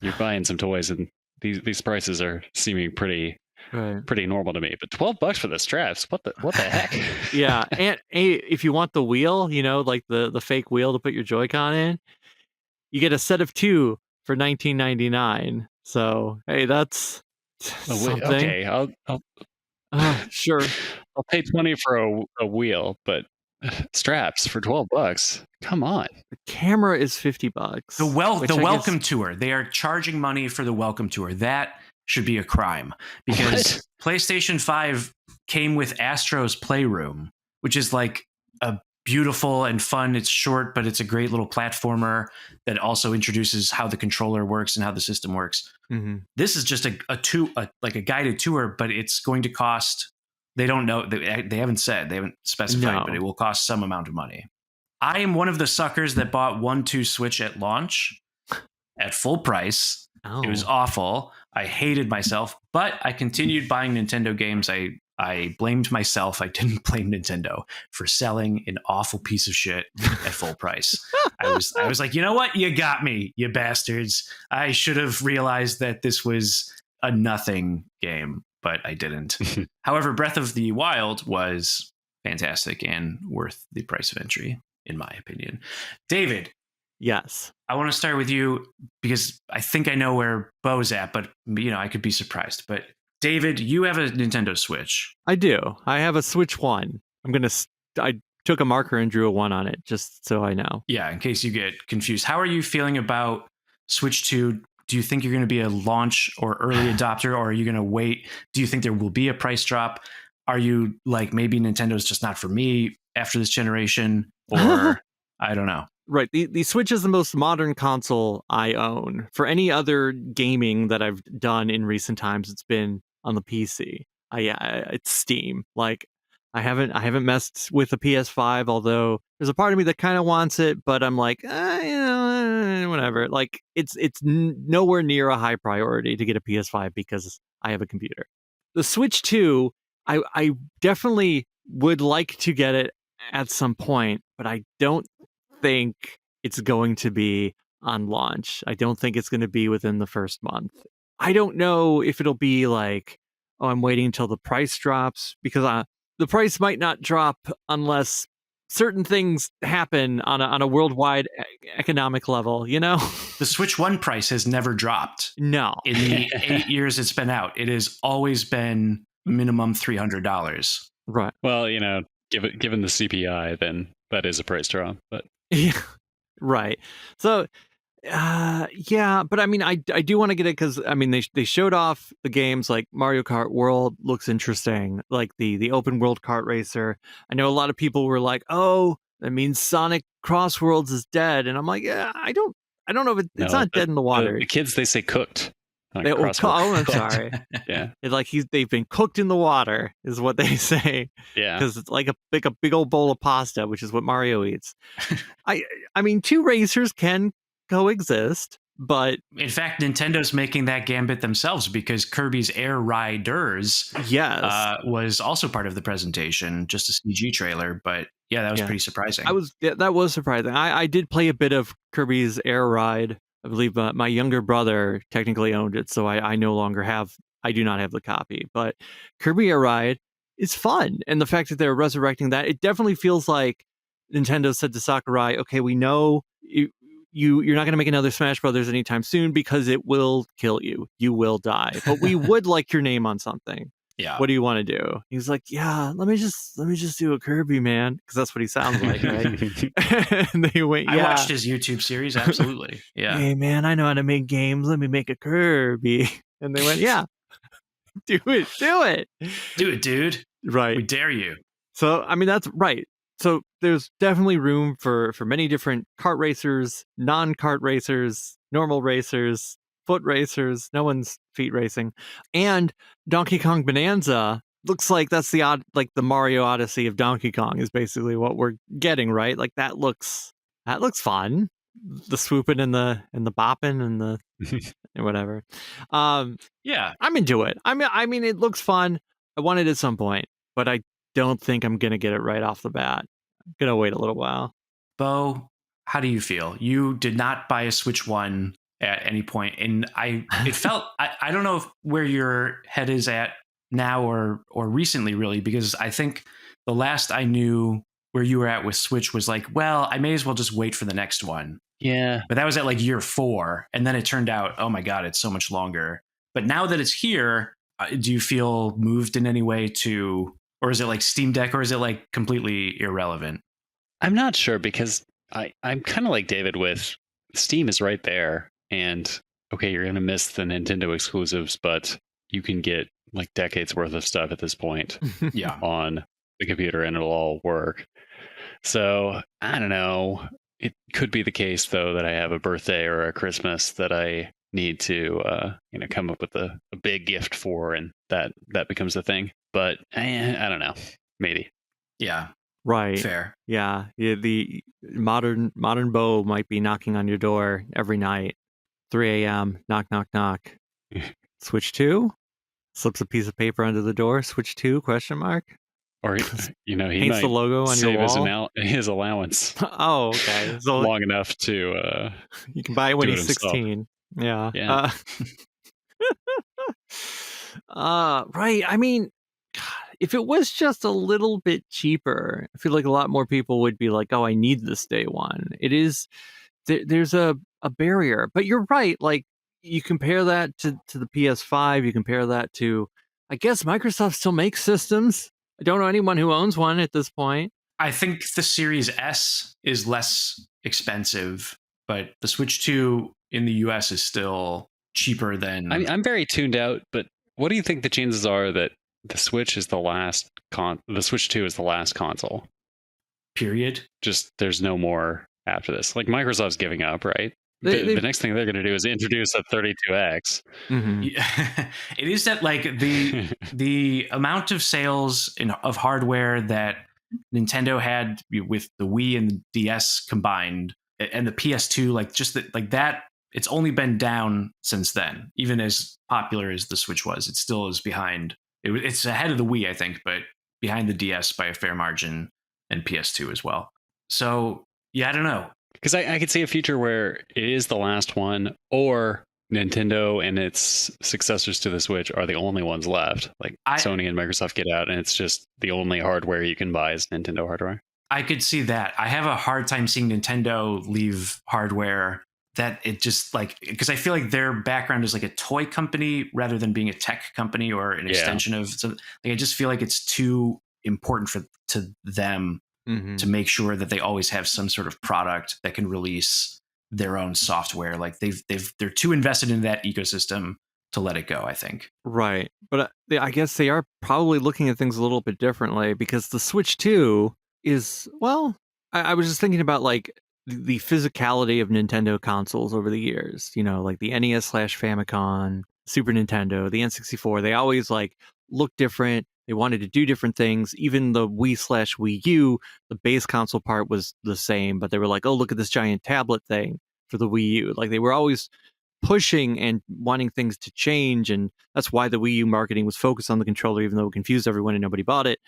you're buying some toys, and these prices are seeming pretty normal to me. But $12 for the straps, what the heck? Yeah, and if you want the wheel, you know, like the fake wheel to put your Joy-Con in, you get a set of 2 for $19.99. So hey, that's something. Okay, I'll sure. I'll pay $20 for a wheel, but straps for $12. Come on. The camera is $50. The welcome tour. They are charging money for the welcome tour. That should be a crime, because PlayStation 5 came with Astro's Playroom, which is like a beautiful and fun. It's short, but it's a great little platformer that also introduces how the controller works and how the system works. Mm-hmm. This is just like a guided tour, but it's going to cost. They don't know. They haven't said. They haven't specified, but it will cost some amount of money. I am one of the suckers that bought 1-2 Switch at launch at full price. Oh. It was awful. I hated myself, but I continued buying Nintendo games. I blamed myself. I didn't blame Nintendo for selling an awful piece of shit at full price. I was like, you know what? You got me, you bastards. I should have realized that this was a nothing game, but I didn't. However, Breath of the Wild was fantastic and worth the price of entry, in my opinion. David. Yes. I want to start with you because I think I know where Bo's at, but you know, I could be surprised. But David, you have a Nintendo Switch. I do. I have a Switch 1. I took a marker and drew a 1 on it just so I know. Yeah, in case you get confused. How are you feeling about Switch 2? Do you think you're going to be a launch or early adopter, or are you going to wait? Do you think there will be a price drop? Are you like, maybe Nintendo's just not for me after this generation? Or I don't know. Right. The Switch is the most modern console I own. For any other gaming that I've done in recent times, it's been on the PC. It's Steam. Like I haven't messed with the PS5, although there's a part of me that kind of wants it, but I'm like, whatever. Like it's nowhere near a high priority to get a PS5 because I have a computer. The Switch 2, I definitely would like to get it at some point, but I don't think it's going to be on launch. I don't think it's going to be within the first month. I don't know if it'll be like, oh, I'm waiting until the price drops, because the price might not drop unless certain things happen on a worldwide economic level, you know? The Switch 1 price has never dropped. No. In the 8 years it's been out, it has always been minimum $300. Right. Well, you know, given the CPI, then that is a price drop, but yeah, right. So, but I mean, I do want to get it because I mean they showed off the games like Mario Kart World looks interesting, like the open world kart racer. I know a lot of people were like, oh, that means Sonic Cross Worlds is dead, and I'm like, yeah, I don't know if it's not dead in the water. The kids, they say cooked. I'm sorry. Yeah, it's like they've been cooked in the water, is what they say. Yeah, because it's like a big old bowl of pasta, which is what Mario eats. I mean, two racers can coexist, but in fact, Nintendo's making that gambit themselves because Kirby's Air Riders, was also part of the presentation, just a CG trailer. But yeah, that was pretty surprising. That was surprising. I did play a bit of Kirby's Air Ride. I believe my younger brother technically owned it, so I do not have the copy. But Kirby Air Ride is fun, and the fact that they're resurrecting that, it definitely feels like Nintendo said to Sakurai, okay, we know you're not going to make another Smash Brothers anytime soon because it will kill you. You will die. But we would like your name on something. Yeah. What do you want to do? He's like, yeah, let me just do a Kirby, man, because that's what he sounds like, right? And they went, I watched his YouTube series, absolutely. Yeah. Hey, man, I know how to make games. Let me make a Kirby. And they went, yeah, do it, do it, dude. Right, we dare you. So I mean, that's right. So there's definitely room for many different kart racers, non-kart racers, normal racers, foot racers. No one's feet racing, and Donkey Kong Bonanza looks like that's the Mario Odyssey of Donkey Kong is basically what we're getting, right? Like that looks fun. The swooping and the bopping and the and whatever. Yeah, I'm into it. I mean, it looks fun. I want it at some point, but I don't think I'm gonna get it right off the bat. I'm gonna wait a little while. Bo, how do you feel? You did not buy a Switch 1 at any point, and it felt I don't know where your head is at now or recently, really, because I think the last I knew where you were at with Switch was like, well, I may as well just wait for the next one. Yeah. But that was at like year 4. And then it turned out, oh my God, it's so much longer. But now that it's here, do you feel moved in any way to, or is it like Steam Deck, or is it like completely irrelevant? I'm not sure, because I'm kind of like David with Steam is right there. And okay, you're going to miss the Nintendo exclusives, but you can get like decades worth of stuff at this point Yeah. on the computer, and it'll all work. So I don't know. It could be the case, though, that I have a birthday or a Christmas that I need to, come up with a big gift for, and that becomes the thing. But I don't know. Maybe. Yeah. Right. Fair. Yeah. The modern Bo might be knocking on your door every night, 3 a.m. Knock, knock, knock. Switch 2? Slips a piece of paper under the door. Switch 2? Question mark. Or he paints might the logo on your save wall. his allowance Oh, okay. So long enough to you can buy it when do it he's himself. 16. Yeah. Yeah. Right. I mean, God, if it was just a little bit cheaper, I feel like a lot more people would be like, "Oh, I need this day one." It is there's a barrier, but you're right. Like you compare that to the PS5, you compare that to, I guess Microsoft still makes systems. I don't know anyone who owns one at this point. I think the Series S is less expensive, but the Switch 2 in the US is still cheaper than... I'm very tuned out, but what do you think the chances are that the Switch is the last the Switch 2 is the last console? Period. Just there's no more after this. Like Microsoft's giving up, right? The next thing they're going to do is introduce a 32X. Mm-hmm. It is that like the amount of sales of hardware that Nintendo had with the Wii and the DS combined, and the PS2, like just that, it's only been down since then. Even as popular as the Switch was, it still is behind. It's ahead of the Wii, I think, but behind the DS by a fair margin, and PS2 as well. So yeah, I don't know. Because I could see a future where it is the last one, or Nintendo and its successors to the Switch are the only ones left. Like Sony and Microsoft get out, and it's just the only hardware you can buy is Nintendo hardware. I could see that. I have a hard time seeing Nintendo leave hardware that it just like, because I feel like their background is like a toy company rather than being a tech company or an extension of. So like, I just feel like it's too important to them. Mm-hmm. To make sure that they always have some sort of product that can release their own software. Like they're too invested in that ecosystem to let it go, I think. Right. But I guess they are probably looking at things a little bit differently, because the Switch 2 is, well, I was just thinking about like the physicality of Nintendo consoles over the years, like the NES/Famicom, Super Nintendo, the N64, they always like look different. They wanted to do different things. Even the Wii/Wii U, the base console part was the same, but they were like, oh, look at this giant tablet thing for the Wii U. Like they were always pushing and wanting things to change. And that's why the Wii U marketing was focused on the controller, even though it confused everyone and nobody bought it.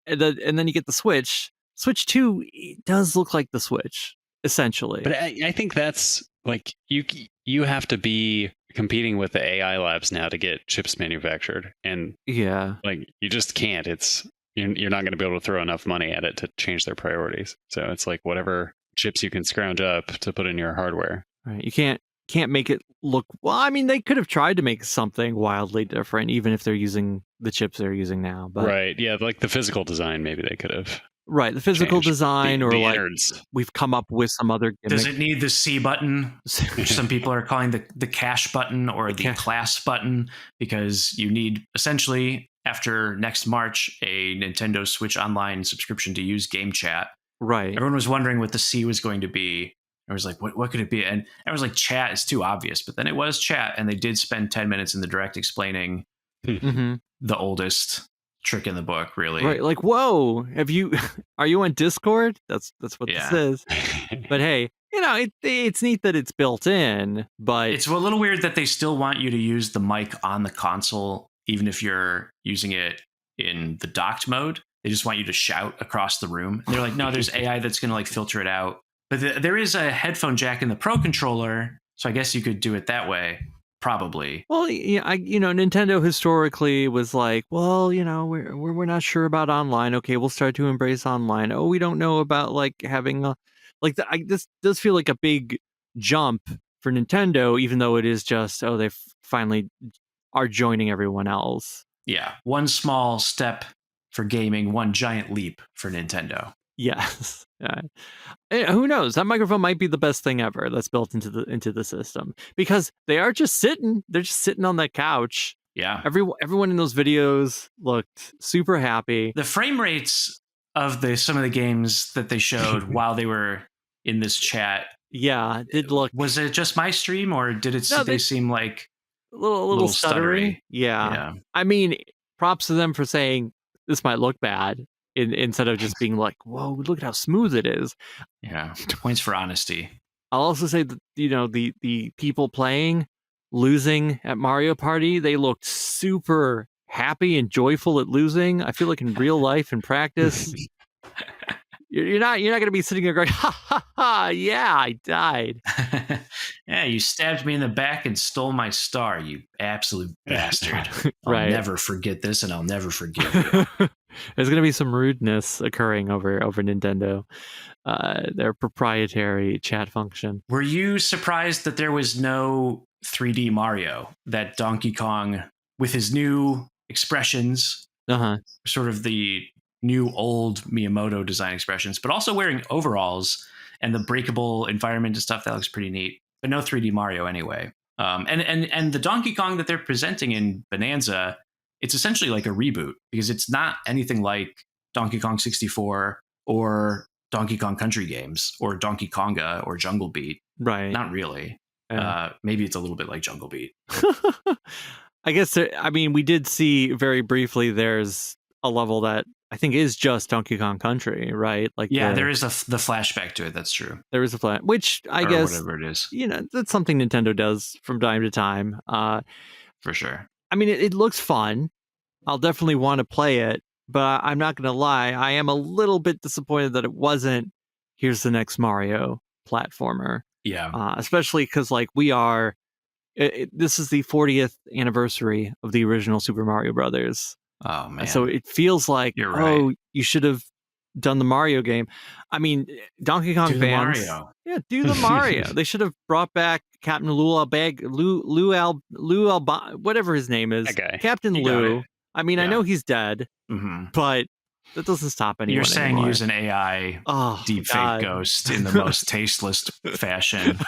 And then you get the Switch. Switch 2 does look like the Switch, essentially. But I think that's like, you have to be competing with the AI labs now to get chips manufactured, and like you just can't. It's you're not going to be able to throw enough money at it to change their priorities. So it's like whatever chips you can scrounge up to put in your hardware. Right. You can't make it look, well, I mean, they could have tried to make something wildly different, even if they're using the chips they're using now. But right, yeah, like the physical design, maybe they could have. Right, the physical design, or like innards. We've come up with some other gimmick. Does it need the C button, which some people are calling the cash button or the class button, because you need essentially after next March a Nintendo Switch Online subscription to use Game Chat, Right. Everyone was wondering what the C was going to be. I was like, what could it be? And I was like, chat is too obvious. But then it was chat. And they did spend 10 minutes in the direct explaining the oldest trick in the book, really. Right. Like, whoa, are you on Discord? That's what this is. But hey, it's neat that it's built in, but it's a little weird that they still want you to use the mic on the console, even if you're using it in the docked mode. They just want you to shout across the room. And they're like, no, there's AI that's going to like filter it out. But there is a headphone jack in the Pro controller, so I guess you could do it that way. Probably. Well, Nintendo historically was like, well, we're not sure about online. Okay, we'll start to embrace online. Oh, we don't know about like having this does feel like a big jump for Nintendo, even though it is just they finally are joining everyone else. Yeah, one small step for gaming, one giant leap for Nintendo. Yes. Who knows? That microphone might be the best thing ever that's built into the system, because they're just sitting on that couch. Yeah. Everyone in those videos looked super happy. The frame rates of some of the games that they showed while they were in this chat. Yeah, it did look. Was it just my stream, or did they seem like a little stuttery? Yeah. I mean, props to them for saying this might look bad. Instead of just being like, whoa, look at how smooth it is. Yeah, points for honesty. I'll also say that, the people losing at Mario Party, they looked super happy and joyful at losing. I feel like in real life and practice, you're not going to be sitting there going, ha ha ha, yeah, I died. Yeah, you stabbed me in the back and stole my star, you absolute bastard. I'll never forget this, and I'll never forgive you. There's going to be some rudeness occurring over Nintendo, their proprietary chat function. Were you surprised that there was no 3D Mario? That Donkey Kong, with his new expressions, sort of the new old Miyamoto design expressions, but also wearing overalls and the breakable environment and stuff, that looks pretty neat. But no 3D Mario anyway. And the Donkey Kong that they're presenting in Bonanza, it's essentially like a reboot, because it's not anything like Donkey Kong 64 or Donkey Kong Country games or Donkey Konga or Jungle Beat. Right. Not really. Maybe it's a little bit like Jungle Beat. I guess, we did see very briefly there's a level that I think is just Donkey Kong Country, right? Like, there is the flashback to it. That's true. There is a flash, which I guess, whatever it is, that's something Nintendo does from time to time. For sure. It looks fun. I'll definitely want to play it, but I'm not going to lie. I am a little bit disappointed that it wasn't, here's the next Mario platformer. Yeah. Especially because, like, this is the 40th anniversary of the original Super Mario Brothers. Oh, man. So it feels like, you're right. You should have done the Mario game. Donkey Kong fans. Mario. Yeah, do the Mario. They should have brought back Captain Lou whatever his name is. Okay. Captain Lou. I know he's dead, but that doesn't stop anyone. You're saying anymore. Use an AI deepfake ghost in the most tasteless fashion.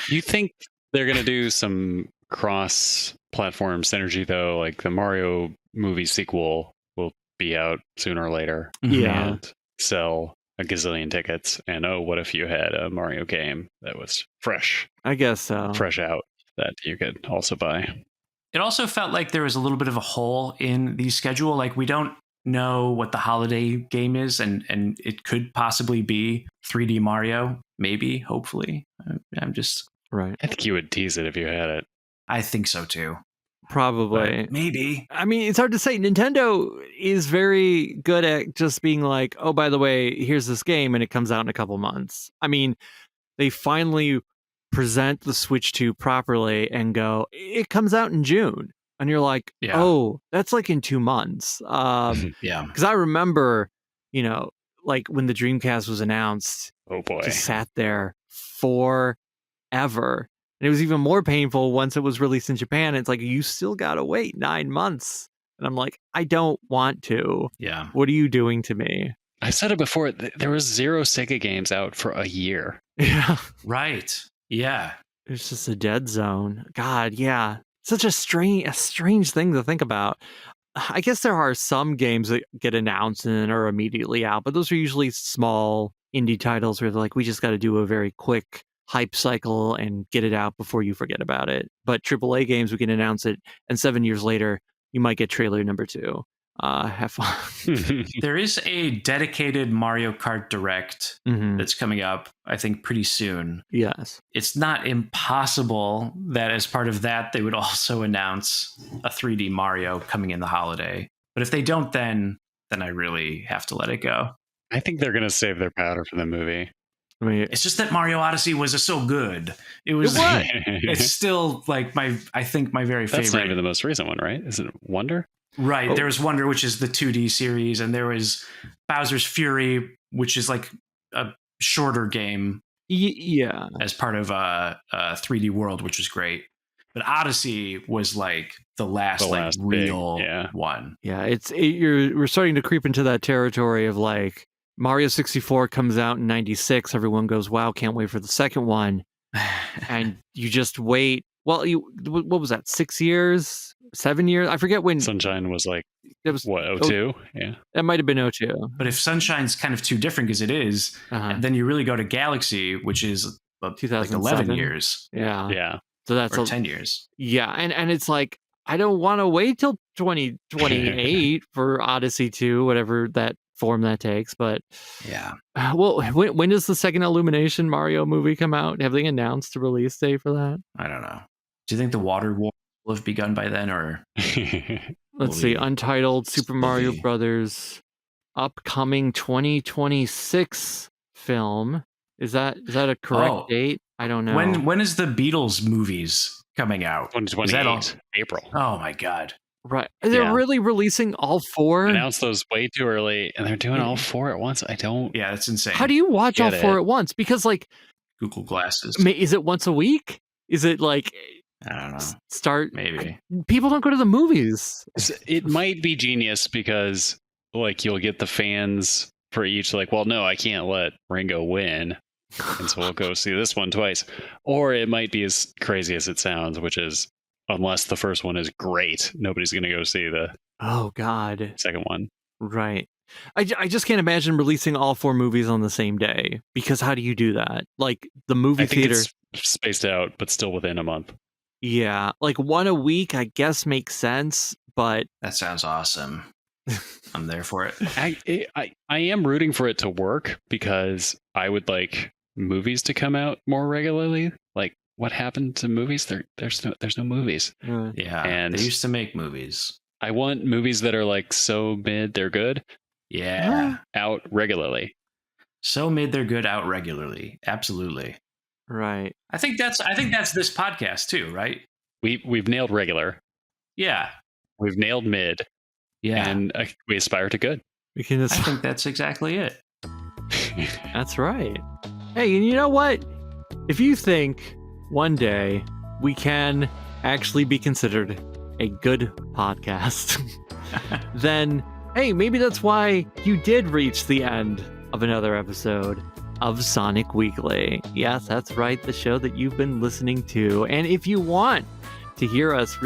You think they're going to do some cross-platform synergy, though? Like the Mario movie sequel will be out sooner or later. Yeah. And sell a gazillion tickets. And what if you had a Mario game that was fresh? I guess so. Fresh out that you could also buy. It also felt like there was a little bit of a hole in the schedule. Like, we don't know what the holiday game is, and it could possibly be 3D Mario, maybe, hopefully. I'm just... Right. I think you would tease it if you had it. I think so, too. Probably. But maybe. It's hard to say. Nintendo is very good at just being like, oh, by the way, here's this game, and it comes out in a couple months. They finally present the Switch 2 properly and go, it comes out in June. And you're like, oh, that's like in 2 months. Yeah. Because I remember, like when the Dreamcast was announced, oh boy, just sat there forever. And it was even more painful once it was released in Japan. It's like, you still got to wait 9 months. And I'm like, I don't want to. Yeah. What are you doing to me? I said it before. There was 0 Sega games out for a year. Yeah. Right. Yeah. It's just a dead zone. God, yeah. Such a strange thing to think about. I guess there are some games that get announced and are immediately out, but those are usually small indie titles where they're like, we just got to do a very quick hype cycle and get it out before you forget about it. But AAA games, we can announce it, and 7 years later, you might get trailer number 2. Have fun. There is a dedicated Mario Kart Direct that's coming up, I think, pretty soon. Yes. It's not impossible that as part of that, they would also announce a 3D Mario coming in the holiday. But if they don't, then I really have to let it go. I think they're going to save their powder for the movie. I mean, it's just that Mario Odyssey was so good. It's still like I think my very favorite. That's not even the most recent one, right? Is it Wonder? Right. Oh. There was Wonder, which is the 2D series, and there was Bowser's Fury, which is like a shorter game. Yeah. As part of 3D World, which was great. But Odyssey was like the last real one. Yeah, we're starting to creep into that territory of like Mario 64 comes out in 96. Everyone goes, wow, can't wait for the second one. And you just wait. Well, what was that? 6 years? 7 years? I forget when. Sunshine was like, it was, 02? Yeah. That might have been 02. But if Sunshine's kind of too different because it is, then you really go to Galaxy, which is like 11 years. Yeah. Yeah. So that's 10 years. Yeah. And it's like, I don't want to wait till 2028 for Odyssey 2, whatever that form that takes. But yeah. Well, when does the second Illumination Mario movie come out? Have they announced a release date for that? I don't know. Do you think the Water War will have begun by then, or let's see, Untitled Super Mario Brothers upcoming 2026 film. Is that a correct date? I don't know. When is the Beatles movies coming out? 2028 April. Oh my god. Right. They're really releasing all 4? Announced those way too early, and they're doing all 4 at once. Yeah, that's insane. How do you watch all 4 at once? Because like Google Glasses. Is it once a week? Is it like I don't know. Start maybe. People don't go to the movies. It might be genius because like you'll get the fans for each like, well, no, I can't let Ringo win. And so we'll go see this one twice. Or it might be as crazy as it sounds, which is unless the first one is great, nobody's going to go see the second one. Right. I just can't imagine releasing all 4 movies on the same day, because how do you do that? Like the movie theater it's spaced out, but still within a month. Yeah, like one a week, I guess makes sense, but that sounds awesome. I'm there for it. I am rooting for it to work because I would like movies to come out more regularly. Like, what happened to movies? There's no movies. Yeah, and they used to make movies. I want movies that are like so mid they're good. Yeah, out regularly. So mid they're good, out regularly. Absolutely. Right. I think that's this podcast too, right? We've nailed regular. Yeah. We've nailed mid. Yeah. And we aspire to good. I think that's exactly it. That's right. Hey, and you know what? If you think one day we can actually be considered a good podcast, then hey, maybe that's why you did reach the end of another episode of Sonic Weekly. Yes, that's right, the show that you've been listening to. And if you want to hear us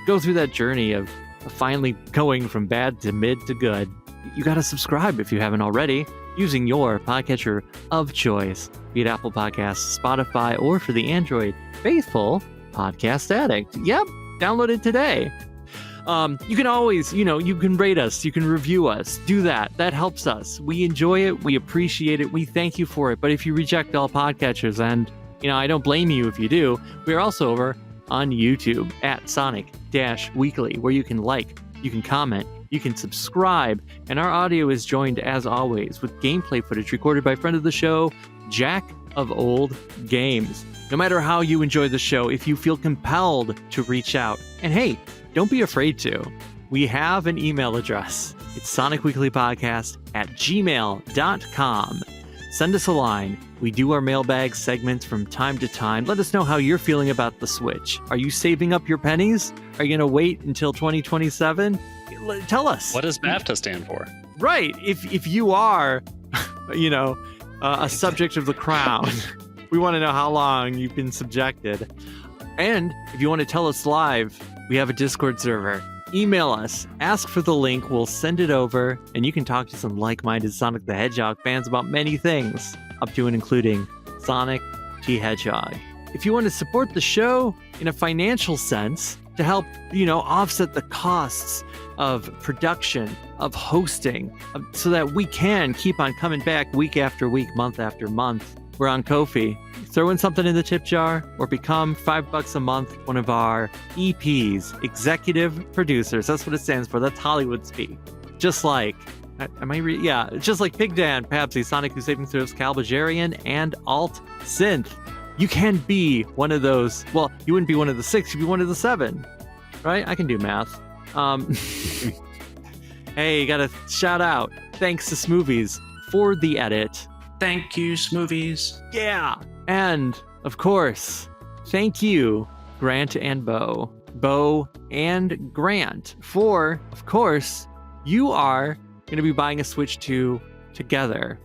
go through that journey of finally going from bad to mid to good, you got to subscribe if you haven't already, using your podcatcher of choice, be it Apple Podcasts, Spotify, or for the Android faithful Podcast Addict. Yep, download it today. You can always, you can rate us, you can review us, do that. That helps us. We enjoy it. We appreciate it. We thank you for it. But if you reject all podcatchers, and, I don't blame you if you do, we're also over on YouTube at Sonic-Weekly, where you can like, you can comment, you can subscribe, and our audio is joined, as always, with gameplay footage recorded by friend of the show, Jack of Old Games. No matter how you enjoy the show, if you feel compelled to reach out, and hey, don't be afraid to. We have an email address. It's sonicweeklypodcast@gmail.com. Send us a line. We do our mailbag segments from time to time. Let us know how you're feeling about the Switch. Are you saving up your pennies? Are you going to wait until 2027? Tell us. What does BAFTA stand for? Right. If you are, a subject of the crown, we want to know how long you've been subjected. And if you want to tell us live, we have a Discord server. email us, ask for the link, we'll send it over, and you can talk to some like-minded Sonic the Hedgehog fans about many things, up to and including Sonic the Hedgehog. If you want to support the show in a financial sense, to help, offset the costs of production, of hosting, so that we can keep on coming back week after week, month after month, we're on Ko-fi. Throw in something in the tip jar or become $5 a month one of our EPs, executive producers. That's what it stands for. That's Hollywood speak. Just like, just like PigDan, Pabsy, Sonikku, SavingThrows, Belgarion, and AltSynth. You can be one of those. Well, you wouldn't be one of the 6, you'd be one of the 7, right? I can do math. Hey, got a shout out. Thanks to Smoovies for the edit. Thank you, Smoovies. Yeah. And, of course, thank you, Grant and Bo and Grant, for, of course, you are going to be buying a Switch 2 together.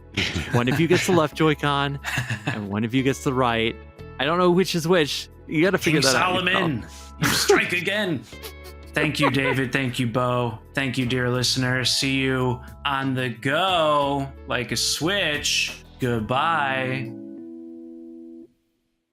One of you gets the left Joy-Con, and one of you gets the right. I don't know which is which. You got to figure that out. Solomon, you strike again. Thank you, David. Thank you, Bo. Thank you, dear listeners. See you on the go like a Switch. Goodbye.